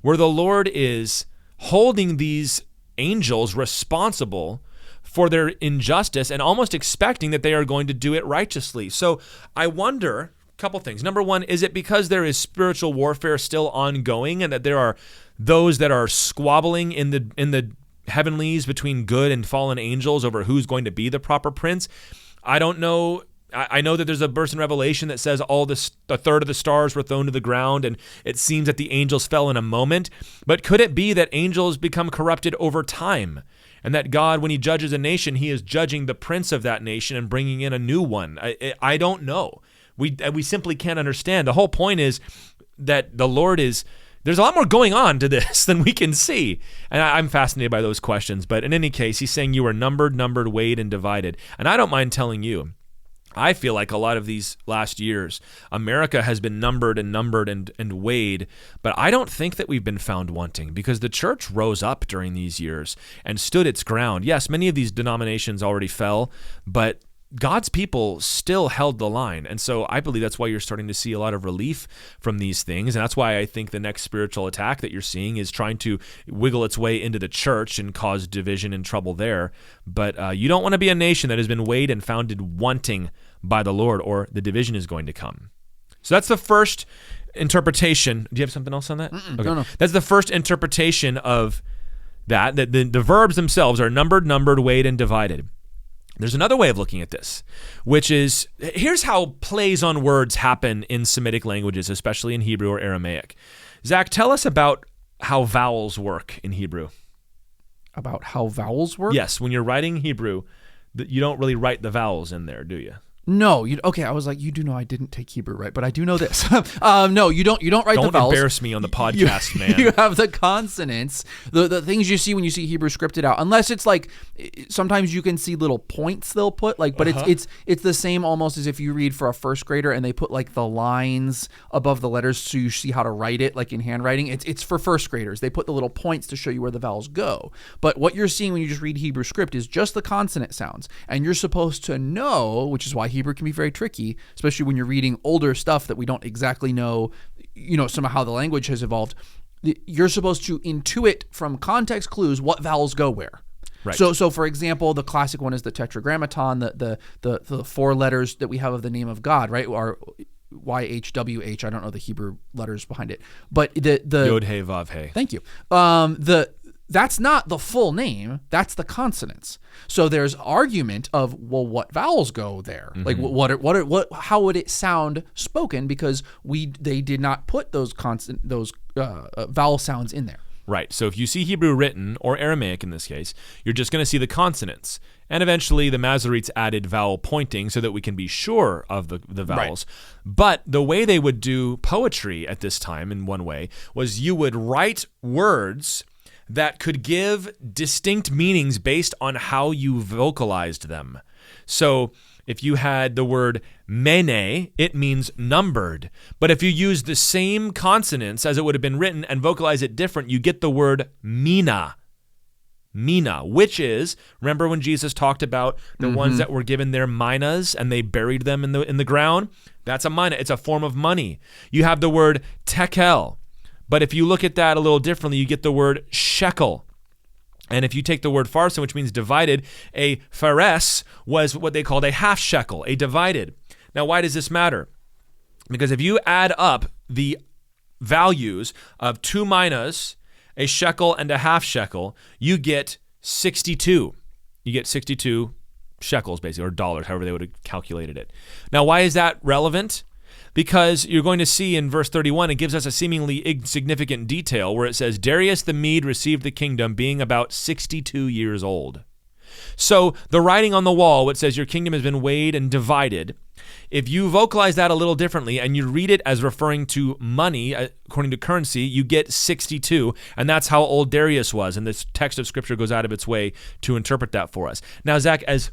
where the Lord is holding these angels responsible for their injustice and almost expecting that they are going to do it righteously. So I wonder, a couple things. Number one, is it because there is spiritual warfare still ongoing and that there are those that are squabbling in the heavenlies between good and fallen angels over who's going to be the proper prince? I don't know. I know that there's a verse in Revelation that says a third of the stars were thrown to the ground, and it seems that the angels fell in a moment. But could it be that angels become corrupted over time, and that God, when he judges a nation, he is judging the prince of that nation and bringing in a new one? I don't know. We simply can't understand. The whole point is that the Lord is, there's a lot more going on to this than we can see. And I'm fascinated by those questions. But in any case, he's saying you are numbered, weighed, and divided. And I don't mind telling you, I feel like a lot of these last years, America has been numbered and weighed, but I don't think that we've been found wanting, because the church rose up during these years and stood its ground. Yes, many of these denominations already fell, but God's people still held the line. And so I believe that's why you're starting to see a lot of relief from these things. And that's why I think the next spiritual attack that you're seeing is trying to wiggle its way into the church and cause division and trouble there. But you don't want to be a nation that has been weighed and founded wanting by the Lord, or the division is going to come. So that's the first interpretation. Do you have something else on that? Okay. No. That's the first interpretation of that the verbs themselves are numbered, weighed, and divided. There's another way of looking at this, which is, here's how plays on words happen in Semitic languages, especially in Hebrew or Aramaic. Zach, tell us about how vowels work in Hebrew. About how vowels work? Yes, when you're writing Hebrew, you don't really write the vowels in there, do you? No, okay. I was like, you do know I didn't take Hebrew, right? But I do know this. No, you don't write the vowels. Don't embarrass me on the podcast, man. You have the consonants, the things you see when you see Hebrew scripted out. Unless it's like, sometimes you can see little points they'll put, like, but it's the same almost as if you read for a first grader and they put like the lines above the letters so you see how to write it, like in handwriting. It's for first graders. They put the little points to show you where the vowels go. But what you're seeing when you just read Hebrew script is just the consonant sounds, and you're supposed to know, which is why Hebrew can be very tricky, especially when you're reading older stuff that we don't exactly know, somehow how the language has evolved. You're supposed to intuit from context clues what vowels go where. Right. So for example, the classic one is the tetragrammaton, the four letters that we have of the name of God, right? Or YHWH. I don't know the Hebrew letters behind it, but the Yod He Vav He. Thank you. That's not the full name. That's the consonants. So there's argument of, well, what vowels go there? Mm-hmm. Like how would it sound spoken? Because they did not put those vowel sounds in there. Right. So if you see Hebrew written, or Aramaic in this case, you're just going to see the consonants. And eventually the Masoretes added vowel pointing so that we can be sure of the vowels. Right. But the way they would do poetry at this time, in one way, was you would write words that could give distinct meanings based on how you vocalized them. So if you had the word mene, it means numbered. But if you use the same consonants as it would have been written and vocalize it different, you get the word mina. Mina, which is, remember when Jesus talked about the ones that were given their minas and they buried them in the ground? That's a mina. It's a form of money. You have the word tekel. But if you look at that a little differently, you get the word shekel. And if you take the word farsin, which means divided, a fares was what they called a half shekel, a divided. Now, why does this matter? Because if you add up the values of 2 minas, a shekel, and a half shekel, you get 62. You get 62 shekels, basically, or dollars, however they would have calculated it. Now, why is that relevant? Because you're going to see in verse 31, it gives us a seemingly insignificant detail where it says, Darius the Mede received the kingdom being about 62 years old. So the writing on the wall, which says your kingdom has been weighed and divided, if you vocalize that a little differently and you read it as referring to money, according to currency, you get 62, and that's how old Darius was, and this text of Scripture goes out of its way to interpret that for us. Now, Zach, as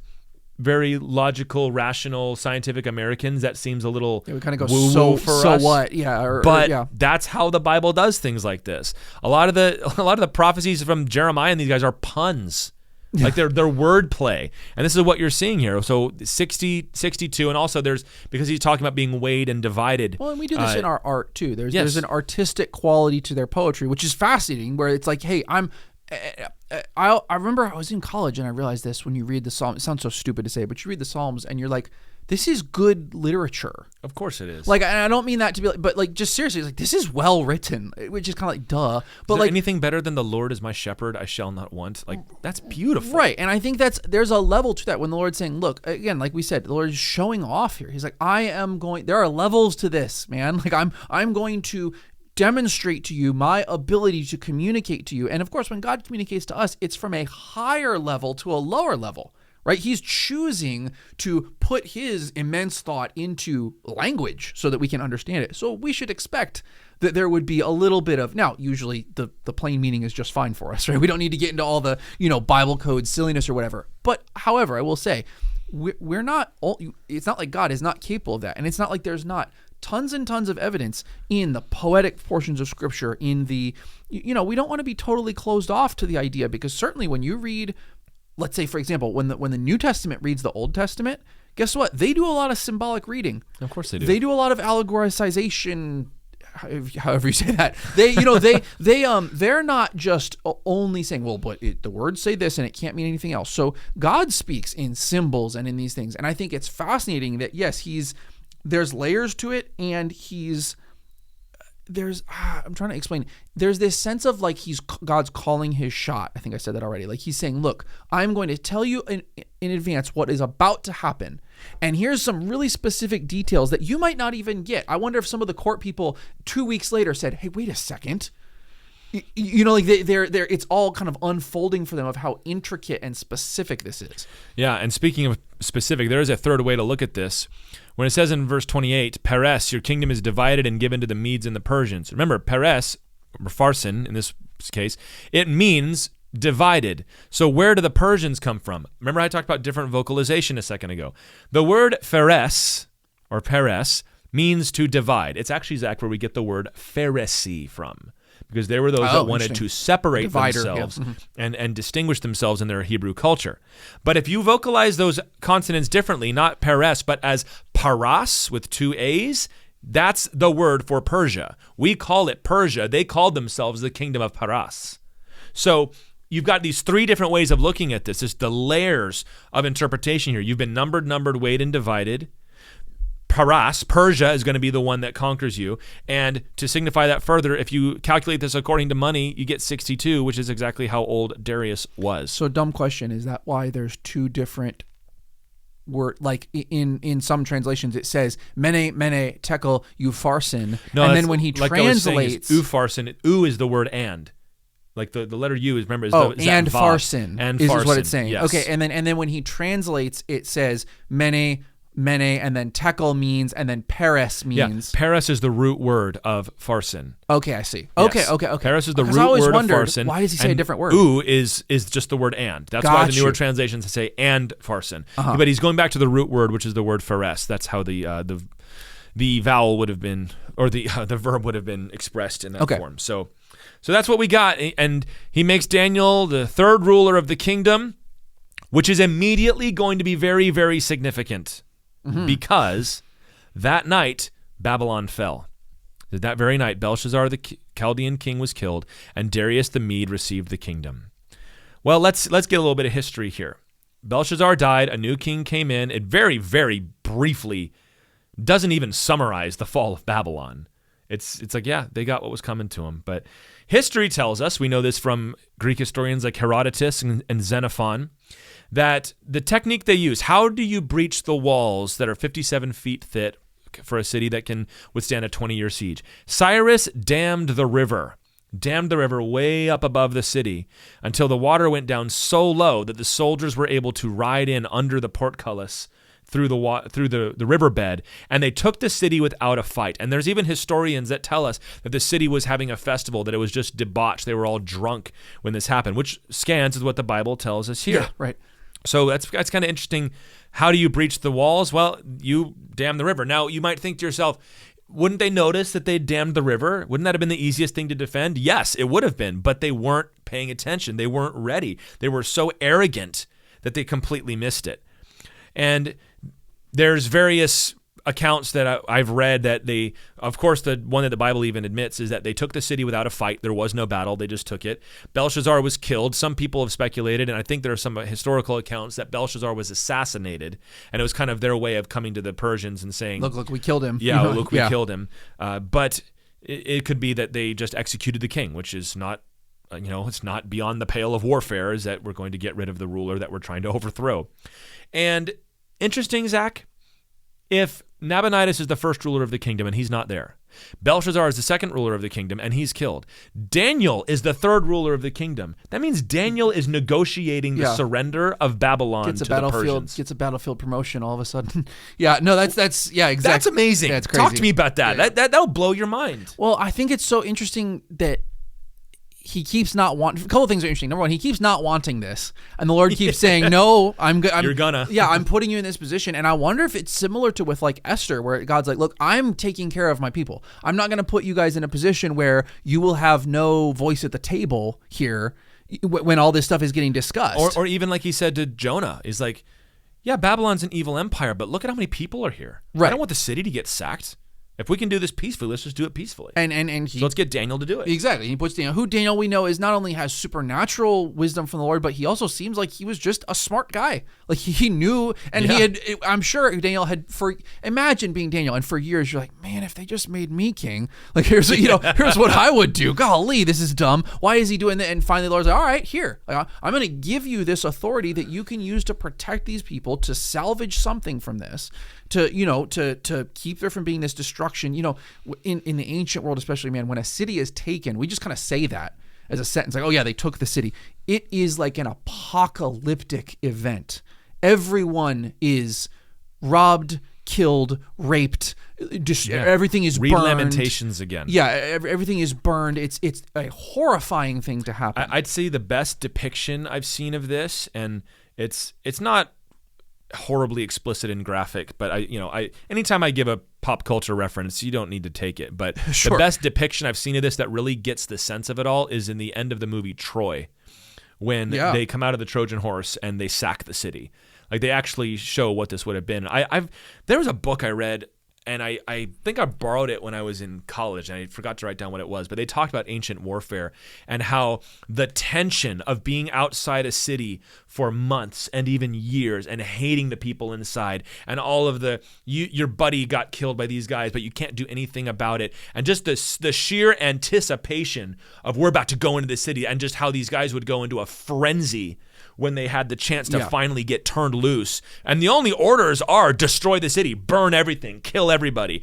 very logical, rational, scientific Americans, that seems a little we kind of go woo-woo for so us. what? Yeah, But that's how the Bible does things like this. A lot of the prophecies from Jeremiah and these guys are puns. Like they're wordplay. And this is what you're seeing here. So 60, 62, and also because he's talking about being weighed and divided. Well, and we do this in our art too. There's an artistic quality to their poetry, which is fascinating, where it's like, hey, I remember I was in college and I realized this when you read the Psalms. It sounds so stupid to say, but you read the Psalms and you're like, this is good literature. Of course it is. Like, and I don't mean that to be like, but like, just seriously, it's like, this is well written, which is kind of like, duh. But is there like, anything better than the Lord is my shepherd, I shall not want? Like, that's beautiful. Right. And I think there's a level to that when the Lord's saying, look, again, like we said, the Lord is showing off here. He's like, there are levels to this, man. Like I'm going to demonstrate to you my ability to communicate to you. And of course, when God communicates to us, it's from a higher level to a lower level. Right? He's choosing to put his immense thought into language so that we can understand it. So we should expect that there would be a little bit of, now usually the plain meaning is just fine for us, right? We don't need to get into all the, Bible code silliness or whatever. But however, I will say, we're not, it's not like God is not capable of that. And it's not like there's not tons and tons of evidence in the poetic portions of Scripture, in the, we don't want to be totally closed off to the idea, because certainly when you read, let's say, for example, when the New Testament reads the Old Testament, guess what? They do a lot of symbolic reading. Of course they do. They do a lot of allegoricization, however you say that. They're not just only saying, well, but the words say this and it can't mean anything else. So God speaks in symbols and in these things. And I think it's fascinating that, yes, there's layers to it, and I'm trying to explain. There's this sense of like God's calling his shot. I think I said that already. Like he's saying, look, I'm going to tell you in advance what is about to happen. And here's some really specific details that you might not even get. I wonder if some of the court people 2 weeks later said, hey, wait a second. Like they're it's all kind of unfolding for them of how intricate and specific this is. Yeah, and speaking of specific, there is a third way to look at this. When it says in verse 28, Peres, your kingdom is divided and given to the Medes and the Persians. Remember, Peres, or Farsin in this case, it means divided. So where do the Persians come from? Remember I talked about different vocalization a second ago. The word Phares, or Peres, means to divide. It's actually, Zach, where we get the word Pharisee from. Because they were those that wanted to separate themselves and distinguish themselves in their Hebrew culture. But if you vocalize those consonants differently, not Peres, but as Paras with 2 A's, that's the word for Persia. We call it Persia. They called themselves the kingdom of Paras. So you've got these 3 different ways of looking at this. It's the layers of interpretation here. You've been numbered, weighed, and divided. Paras, Persia, is going to be the one that conquers you. And to signify that further, if you calculate this according to money, you get 62, which is exactly how old Darius was. So dumb question, is that why there's 2 different word, like in some translations it says mene tekel upharsin, no, and then when he translates upharsin, is the word and. Like the letter U is, remember, is and farsin is what it's saying. Yes. Okay, and then when he translates, it says mene, and then tekel means, and then Peres means. Yeah, Peres is the root word of farsin. Okay, I see. Yes. Okay. Peres is the root word of farsin. Why does he say a different word? Is just the word and. That's why the newer translations say and farsin. Uh-huh. But he's going back to the root word, which is the word Phares. That's how the vowel would have been, or the verb would have been expressed in that form. So that's what we got. And he makes Daniel the 3rd ruler of the kingdom, which is immediately going to be very, very significant. Mm-hmm. Because that night, Babylon fell. That very night, Belshazzar the Chaldean king was killed, and Darius the Mede received the kingdom. Well, let's get a little bit of history here. Belshazzar died, a new king came in. It very, very briefly doesn't even summarize the fall of Babylon. It's like, yeah, they got what was coming to them. But history tells us, we know this from Greek historians like Herodotus and Xenophon, that the technique they use, how do you breach the walls that are 57 feet thick for a city that can withstand a 20-year siege? Cyrus dammed the river. dammed the river way up above the city until the water went down so low that the soldiers were able to ride in under the portcullis through the riverbed, and they took the city without a fight. And there's even historians that tell us that the city was having a festival, that it was just debauched. They were all drunk when this happened, which scans with what the Bible tells us here. Yeah, right. So that's kind of interesting. How do you breach the walls? Well, you dam the river. Now, you might think to yourself, wouldn't they notice that they dammed the river? Wouldn't that have been the easiest thing to defend? Yes, it would have been, but they weren't paying attention. They weren't ready. They were so arrogant that they completely missed it. And there's various accounts that I've read that they, of course, the one that the Bible even admits is that they took the city without a fight. There was no battle. They just took it. Belshazzar was killed. Some people have speculated, and I think there are some historical accounts that Belshazzar was assassinated, and it was kind of their way of coming to the Persians and saying, Look, we killed him. Yeah, look, we killed him. But it could be that they just executed the king, which is not, it's not beyond the pale of warfare, is that we're going to get rid of the ruler that we're trying to overthrow. And interesting, Zach, if Nabonidus is the first ruler of the kingdom and he's not there, Belshazzar is the second ruler of the kingdom and he's killed, Daniel is the third ruler of the kingdom. That means Daniel is negotiating the surrender of Babylon to the Persians. Gets a battlefield promotion all of a sudden. Yeah, no, that's exactly. That's amazing. That's crazy. Talk to me about that. Yeah. That'll blow your mind. Well, I think it's so interesting that he keeps not wanting. A couple of things are interesting. Number one, he keeps not wanting this, and the Lord keeps saying, "No, I'm good. You're gonna." Yeah, I'm putting you in this position, and I wonder if it's similar to with like Esther, where God's like, "Look, I'm taking care of my people. I'm not going to put you guys in a position where you will have no voice at the table here when all this stuff is getting discussed." Or even like he said to Jonah, is like, "Yeah, Babylon's an evil empire, but look at how many people are here. Right. I don't want the city to get sacked. If we can do this peacefully, let's just do it peacefully." So let's get Daniel to do it. Exactly. He puts Daniel, who Daniel we know is not only has supernatural wisdom from the Lord, but he also seems like he was just a smart guy. Like he knew, and he had, I'm sure Daniel had, imagine being Daniel, and for years you're like, man, if they just made me king, like here's what I would do. Golly, this is dumb. Why is he doing that? And finally the Lord's like, all right, here, I'm going to give you this authority that you can use to protect these people, to salvage something from this, to keep there from being this destruction. In the ancient world, especially, man, when a city is taken, we just kind of say that as a sentence, like, oh yeah, they took the city. It is like an apocalyptic event. Everyone is robbed, killed, raped, everything is Read burned. Lamentations again. Yeah, everything is burned. It's a horrifying thing to happen. I'd say the best depiction I've seen of this, and it's not horribly explicit and graphic, but I anytime I give a pop culture reference, you don't need to take it, but Sure. The best depiction I've seen of this that really gets the sense of it all is in the end of the movie Troy, when they come out of the Trojan horse and they sack the city. Like, they actually show what this would have been. There was a book I read, and I think I borrowed it when I was in college, and I forgot to write down what it was, but they talked about ancient warfare and how the tension of being outside a city for months and even years and hating the people inside, and all of your buddy got killed by these guys, but you can't do anything about it, and just the sheer anticipation of we're about to go into the city, and just how these guys would go into a frenzy when they had the chance to finally get turned loose. And the only orders are destroy the city, burn everything, kill everybody,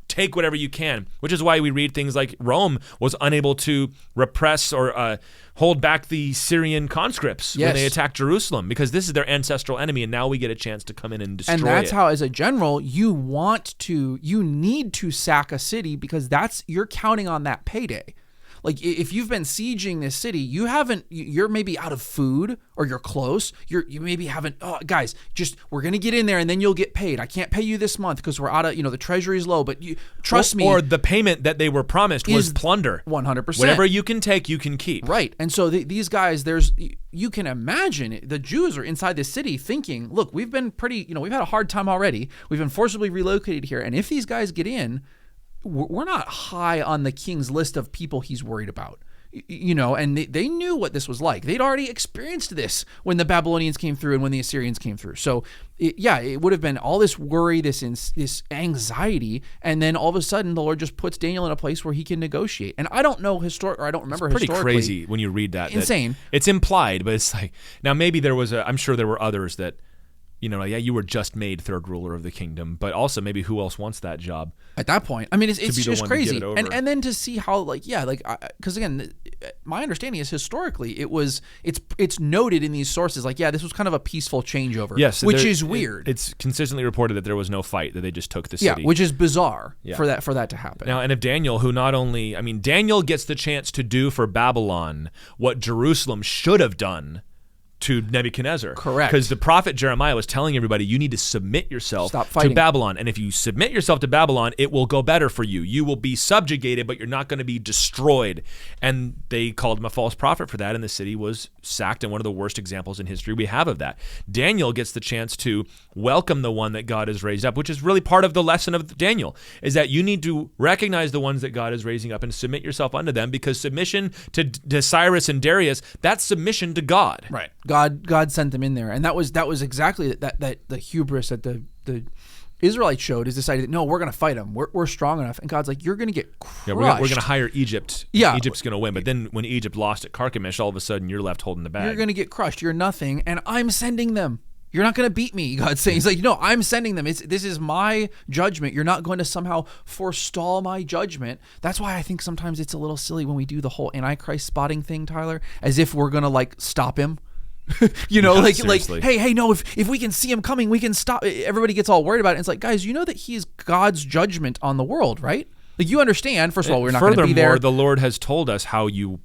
take whatever you can, which is why we read things like Rome was unable to repress or hold back the Syrian conscripts when they attacked Jerusalem, because this is their ancestral enemy, and now we get a chance to come in and destroy it. And that's how, as a general, you need to sack a city, because you're counting on that payday. Like, if you've been sieging this city, you're maybe out of food, or you're close. You maybe haven't, guys, we're going to get in there and then you'll get paid. I can't pay you this month because we're out of, the treasury is low, but trust me. Or the payment that they were promised was plunder. 100%. Whatever you can take, you can keep. Right. And so these guys, you can imagine the Jews are inside this city thinking, look, we've been we've had a hard time already. We've been forcibly relocated here. And if these guys get in, we're not high on the king's list of people he's worried about, and they knew what this was like. They'd already experienced this when the Babylonians came through and when the Assyrians came through. So it would have been all this worry, this anxiety, and then all of a sudden the Lord just puts Daniel in a place where he can negotiate. And I don't know I don't remember it's pretty historically. crazy when you read that. Insane. It's implied, but it's like, now maybe I'm sure there were others that yeah, you were just made third ruler of the kingdom, but also maybe who else wants that job at that point? I mean, it's just crazy. And then to see how because again, my understanding is historically it's noted in these sources this was kind of a peaceful changeover. Yes, which is weird. It's consistently reported that there was no fight, that they just took the city. Yeah, which is bizarre for that to happen. Now, and if Daniel, who Daniel gets the chance to do for Babylon what Jerusalem should have done to Nebuchadnezzar. Correct. Because the prophet Jeremiah was telling everybody, you need to submit yourself to Babylon. And if you submit yourself to Babylon, it will go better for you. You will be subjugated, but you're not going to be destroyed. And they called him a false prophet for that, and the city was sacked, and one of the worst examples in history we have of that. Daniel gets the chance to welcome the one that God has raised up, which is really part of the lesson of Daniel, is that you need to recognize the ones that God is raising up and submit yourself unto them, because submission to Cyrus and Darius, that's submission to God. Right. God sent them in there, and that was exactly that the hubris that the Israelites showed, is decided that no, we're going to fight them. We're strong enough, and God's like, you're going to get crushed. Yeah, we're going to hire Egypt. Yeah, Egypt's going to win, but then when Egypt lost at Carchemish, all of a sudden you're left holding the bag. You're going to get crushed. You're nothing, and I'm sending them. You're not going to beat me, God's saying. He's like, no, I'm sending them. This is my judgment. You're not going to somehow forestall my judgment. That's why I think sometimes it's a little silly when we do the whole Antichrist spotting thing, Tyler, as if we're going to stop him. Seriously. hey, no, if we can see him coming, we can stop. Everybody gets all worried about it. And it's like, guys, you know that he's God's judgment on the world, right? You understand, first of all, we're not going to be there. Furthermore, the Lord has told us how you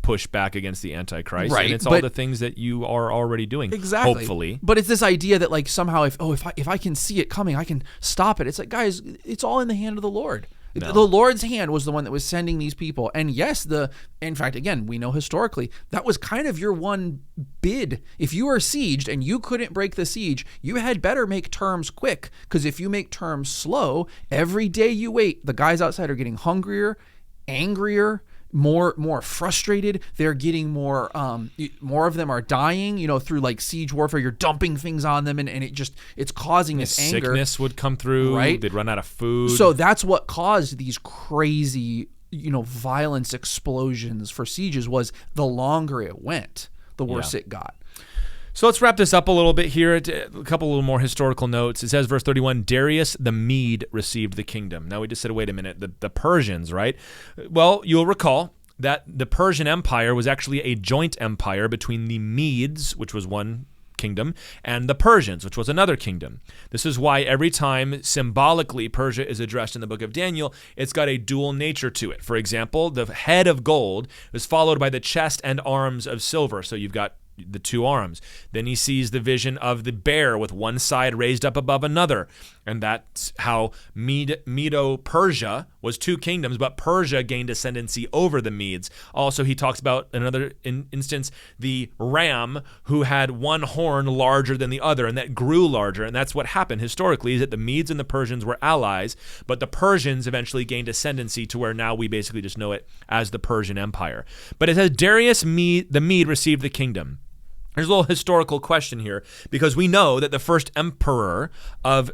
push back against the Antichrist, right? And it's all the things that you are already doing, exactly. Hopefully. But it's this idea that somehow if I can see it coming, I can stop it. It's like, guys, it's all in the hand of the Lord. No. The Lord's hand was the one that was sending these people. And yes, in fact, again, we know historically, that was kind of your one bid. If you were sieged and you couldn't break the siege, you had better make terms quick, because if you make terms slow, every day you wait, the guys outside are getting hungrier, angrier, more frustrated. They're getting more of them are dying, through siege warfare. You're dumping things on them, and it's causing this anger. Sickness would come through, right? They'd run out of food. So that's what caused these crazy, violence explosions for sieges. Was the longer it went, the worse it got. So let's wrap this up a little bit here. A couple little more historical notes. It says, verse 31, Darius the Mede received the kingdom. Now we just said, wait a minute, the Persians, right? Well, you'll recall that the Persian Empire was actually a joint empire between the Medes, which was one kingdom, and the Persians, which was another kingdom. This is why every time symbolically Persia is addressed in the book of Daniel, it's got a dual nature to it. For example, the head of gold is followed by the chest and arms of silver. So you've got the two arms. Then he sees the vision of the bear with one side raised up above another. And that's how Medo-Persia was two kingdoms, but Persia gained ascendancy over the Medes. Also, he talks about another instance, the ram who had one horn larger than the other, and that grew larger. And that's what happened historically, is that the Medes and the Persians were allies, but the Persians eventually gained ascendancy to where now we basically just know it as the Persian Empire. But it says Darius the Mede received the kingdom. There's a little historical question here, because we know that the first emperor of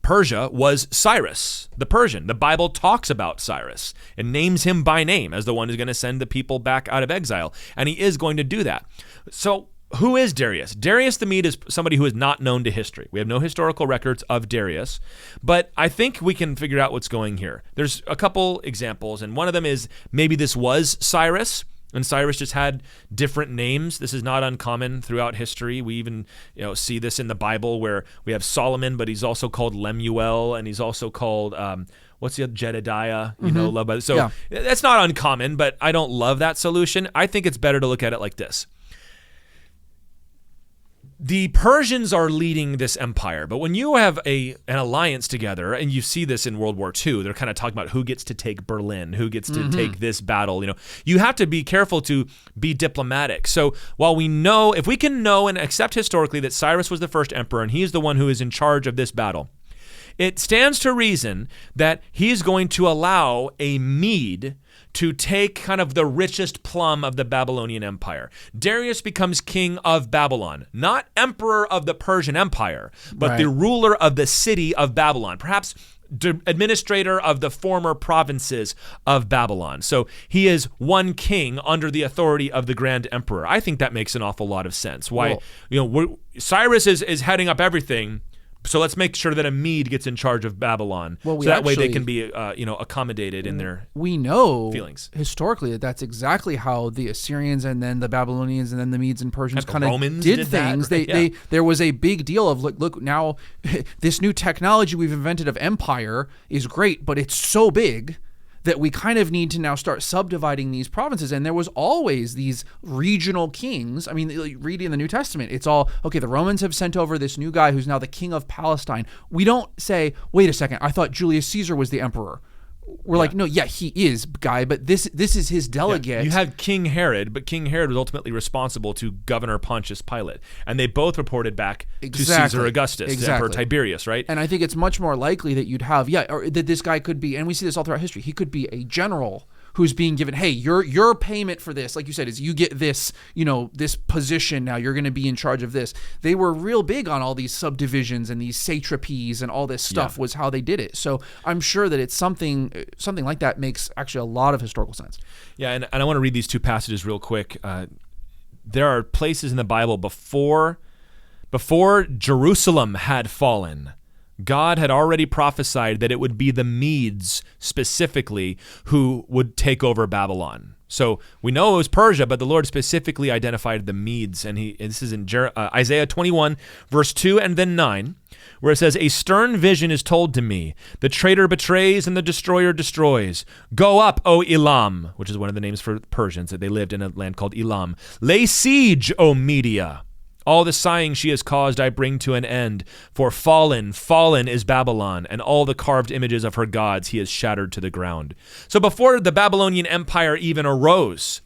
Persia was Cyrus, the Persian. The Bible talks about Cyrus and names him by name as the one who's going to send the people back out of exile, and he is going to do that. So who is Darius? Darius the Mede is somebody who is not known to history. We have no historical records of Darius, but I think we can figure out what's going here. There's a couple examples, and one of them is maybe this was Cyrus, and Cyrus just had different names. This is not uncommon throughout history. We even see this in the Bible, where we have Solomon, but he's also called Lemuel, and he's also called what's the other, Jedediah? Loved by. So that's not uncommon, but I don't love that solution. I think it's better to look at it like this. The Persians are leading this empire, but when you have an alliance together, and you see this in World War II, they're kind of talking about who gets to take Berlin, who gets to take this battle. You have to be careful to be diplomatic. So while we know, if we can know and accept historically that Cyrus was the first emperor and he's the one who is in charge of this battle, it stands to reason that he's going to allow a Mede to take kind of the richest plum of the Babylonian Empire. Darius becomes king of Babylon, not emperor of the Persian Empire, but the ruler of the city of Babylon. Perhaps administrator of the former provinces of Babylon. So he is one king under the authority of the grand emperor. I think that makes an awful lot of sense. Why, Cyrus is heading up everything. So let's make sure that a Mede gets in charge of Babylon, so that way they can be, accommodated in their we know feelings. Historically that that's exactly how the Assyrians and then the Babylonians and then the Medes and Persians kind of did things. There was a big deal of look now, this new technology we've invented of empire is great, but it's so big that we kind of need to now start subdividing these provinces. And there was always these regional kings. I mean, reading the New Testament, it's all, okay, the Romans have sent over this new guy who's now the king of Palestine. We don't say, wait a second, I thought Julius Caesar was the emperor. We're like, no, yeah, he is, guy, but this is his delegate. Yeah. You have King Herod, but King Herod was ultimately responsible to Governor Pontius Pilate, and they both reported back to Caesar Augustus, Emperor Tiberius, right? And I think it's much more likely that you'd have, or that this guy could be, and we see this all throughout history, he could be a general who's being given, hey, your payment for this, like you said, is you get this, this position now, you're going to be in charge of this. They were real big on all these subdivisions and these satrapies and all this stuff was how they did it. So I'm sure that it's something like that makes actually a lot of historical sense. Yeah, and I want to read these two passages real quick. There are places in the Bible before Jerusalem had fallen, God had already prophesied that it would be the Medes specifically who would take over Babylon. So we know it was Persia, but the Lord specifically identified the Medes. And this is in Isaiah 21, verse 2 and then 9, where it says, "A stern vision is told to me. The traitor betrays and the destroyer destroys. Go up, O Elam," which is one of the names for Persians, that they lived in a land called Elam. "Lay siege, O Media. All the sighing she has caused I bring to an end. For fallen is Babylon, and all the carved images of her gods he has shattered to the ground." So before the Babylonian Empire even arose,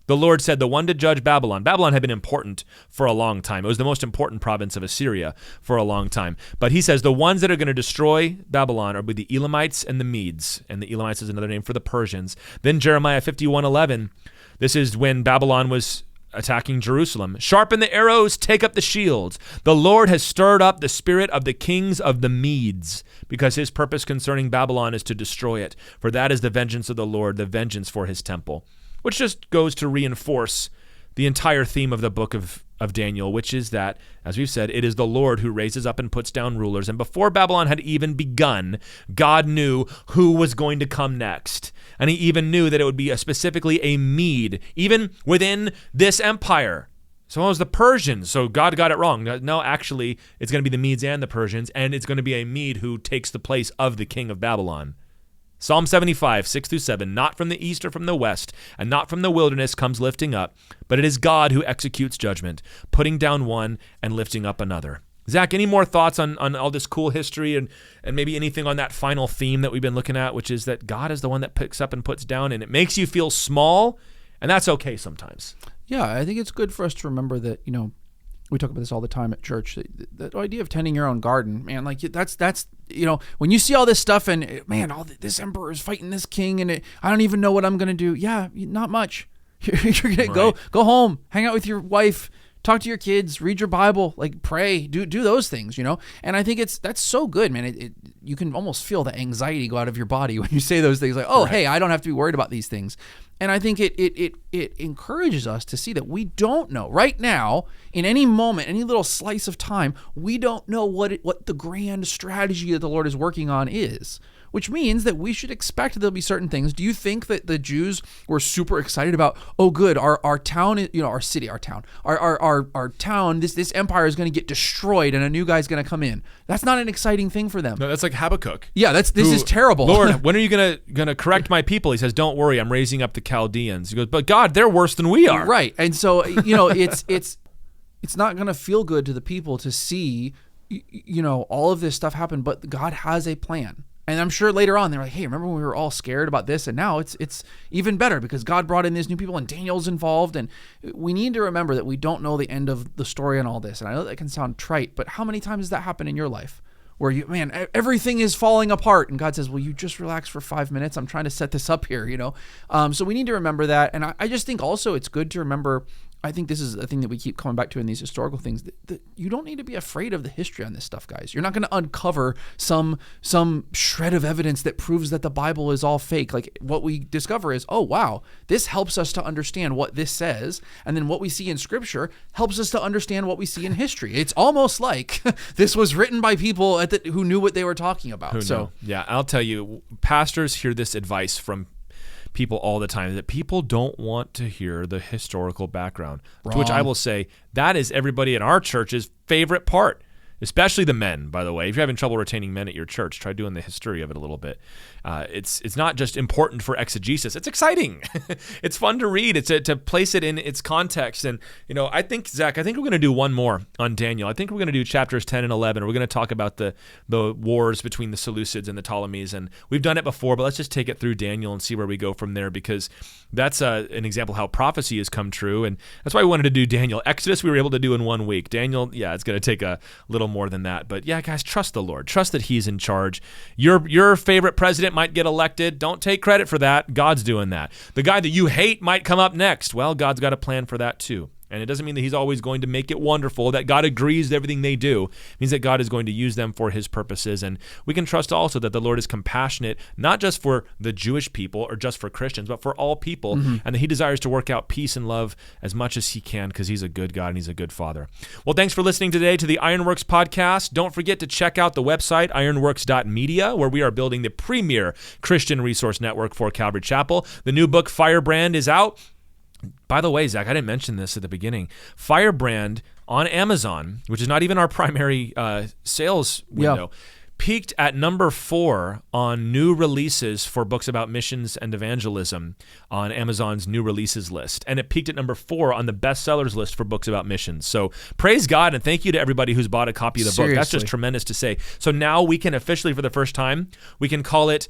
the Lord said the one to judge Babylon. Babylon had been important for a long time. It was the most important province of Assyria for a long time. But he says the ones that are going to destroy Babylon are the Elamites and the Medes. And the Elamites is another name for the Persians. Then Jeremiah 51:11. This is when Babylon was attacking Jerusalem. "Sharpen the arrows, take up the shields. The Lord has stirred up the spirit of the kings of the Medes, because his purpose concerning Babylon is to destroy it. For that is the vengeance of the Lord, the vengeance for his temple." Which just goes to reinforce the entire theme of the book of Daniel, which is that, as we've said, it is the Lord who raises up and puts down rulers. And before Babylon had even begun, God knew who was going to come next. And he even knew that it would be specifically a Mede, even within this empire. So it was the Persians. So God got it wrong. No, actually, it's going to be the Medes and the Persians, and it's going to be a Mede who takes the place of the king of Babylon. Psalm 75, 6-7, "Not from the east or from the west, and not from the wilderness comes lifting up, but it is God who executes judgment, putting down one and lifting up another." Zach, any more thoughts on all this cool history and maybe anything on that final theme that we've been looking at, which is that God is the one that picks up and puts down, and it makes you feel small, and that's okay sometimes. Yeah, I think it's good for us to remember that, we talk about this all the time at church, the idea of tending your own garden, man, like that's when you see all this stuff and, man, this emperor is fighting this king and I don't even know what I'm going to do. Yeah, not much. You're going to go home, hang out with your wife, talk to your kids, read your Bible, like pray, do those things, And I think that's so good, man. You can almost feel the anxiety go out of your body when you say those things, like, oh, right. Hey, I don't have to be worried about these things. And I think it encourages us to see that we don't know right now, in any moment, any little slice of time, we don't know what the grand strategy that the Lord is working on is. Which means that we should expect that there'll be certain things. Do you think that the Jews were super excited about, oh, good, our town, our city, our town, our town, this empire is going to get destroyed and a new guy's going to come in? That's not an exciting thing for them. No, that's like Habakkuk. Yeah, this is terrible. Lord, when are you going to correct my people? He says, don't worry, I'm raising up the Chaldeans. He goes, but God, they're worse than we are. Right, and so it's not going to feel good to the people to see all of this stuff happen, but God has a plan. And I'm sure later on they're like, hey, remember when we were all scared about this? And now it's even better because God brought in these new people and Daniel's involved. And we need to remember that we don't know the end of the story and all this. And I know that can sound trite, but how many times does that happen in your life? Where everything is falling apart and God says, will you just relax for 5 minutes? I'm trying to set this up here, So we need to remember that. And I just think also it's good to remember I think this is a thing that we keep coming back to in these historical things, that you don't need to be afraid of the history on this stuff, guys. You're not going to uncover some shred of evidence that proves that the Bible is all fake. Like, what we discover is, oh, wow, this helps us to understand what this says. And then what we see in Scripture helps us to understand what we see in history. It's almost like this was written by people who knew what they were talking about. Yeah, I'll tell you, pastors hear this advice from people all the time, that people don't want to hear the historical background. Wrong. To which I will say, that is everybody in our church's favorite part, especially the men, by the way. If you're having trouble retaining men at your church, try doing the history of it a little bit. It's not just important for exegesis. It's exciting. It's fun to read. It's to place it in its context. And, I think, Zach, we're going to do one more on Daniel. I think we're going to do chapters 10 and 11. We're going to talk about the wars between the Seleucids and the Ptolemies. And we've done it before, but let's just take it through Daniel and see where we go from there, because that's an example of how prophecy has come true. And that's why we wanted to do Daniel. Exodus we were able to do in 1 week. Daniel, it's going to take a little more than that. But yeah, guys, trust the Lord. Trust that he's in charge. Your favorite president might get elected. Don't take credit for that. God's doing that. The guy that you hate might come up next. Well, God's got a plan for that too. And it doesn't mean that he's always going to make it wonderful, that God agrees with everything they do. It means that God is going to use them for his purposes. And we can trust also that the Lord is compassionate, not just for the Jewish people or just for Christians, but for all people. And that he desires to work out peace and love as much as he can, because he's a good God and he's a good Father. Well, thanks for listening today to the Ironworks podcast. Don't forget to check out the website, ironworks.media, where we are building the premier Christian resource network for Calvary Chapel. The new book, Firebrand, is out. By the way, Zach, I didn't mention this at the beginning. Firebrand on Amazon, which is not even our primary sales window, peaked at number 4 on new releases for books about missions and evangelism on Amazon's new releases list. And it peaked at number 4 on the bestsellers list for books about missions. So praise God, and thank you to everybody who's bought a copy of the book. That's just tremendous to say. So now we can officially, for the first time, we can call it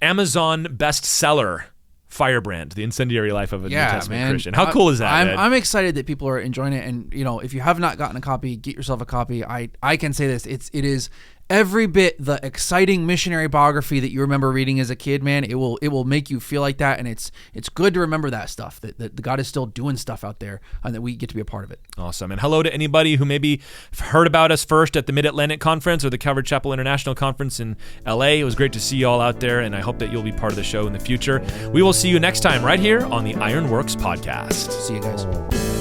Amazon bestseller Firebrand, the incendiary life of a New Testament Christian. How cool is that? I'm excited that people are enjoying it, and if you have not gotten a copy, get yourself a copy. I can say this: it is every bit the exciting missionary biography that you remember reading as a kid, man. It will make you feel like that, and it's good to remember that stuff, that God is still doing stuff out there, and that we get to be a part of it. Awesome. And hello to anybody who maybe heard about us first at the Mid-Atlantic Conference or the Calvary Chapel International Conference in LA. It was great to see you all out there, and I hope that you'll be part of the show in the future. We will see you next time right here on the Ironworks podcast. See you guys.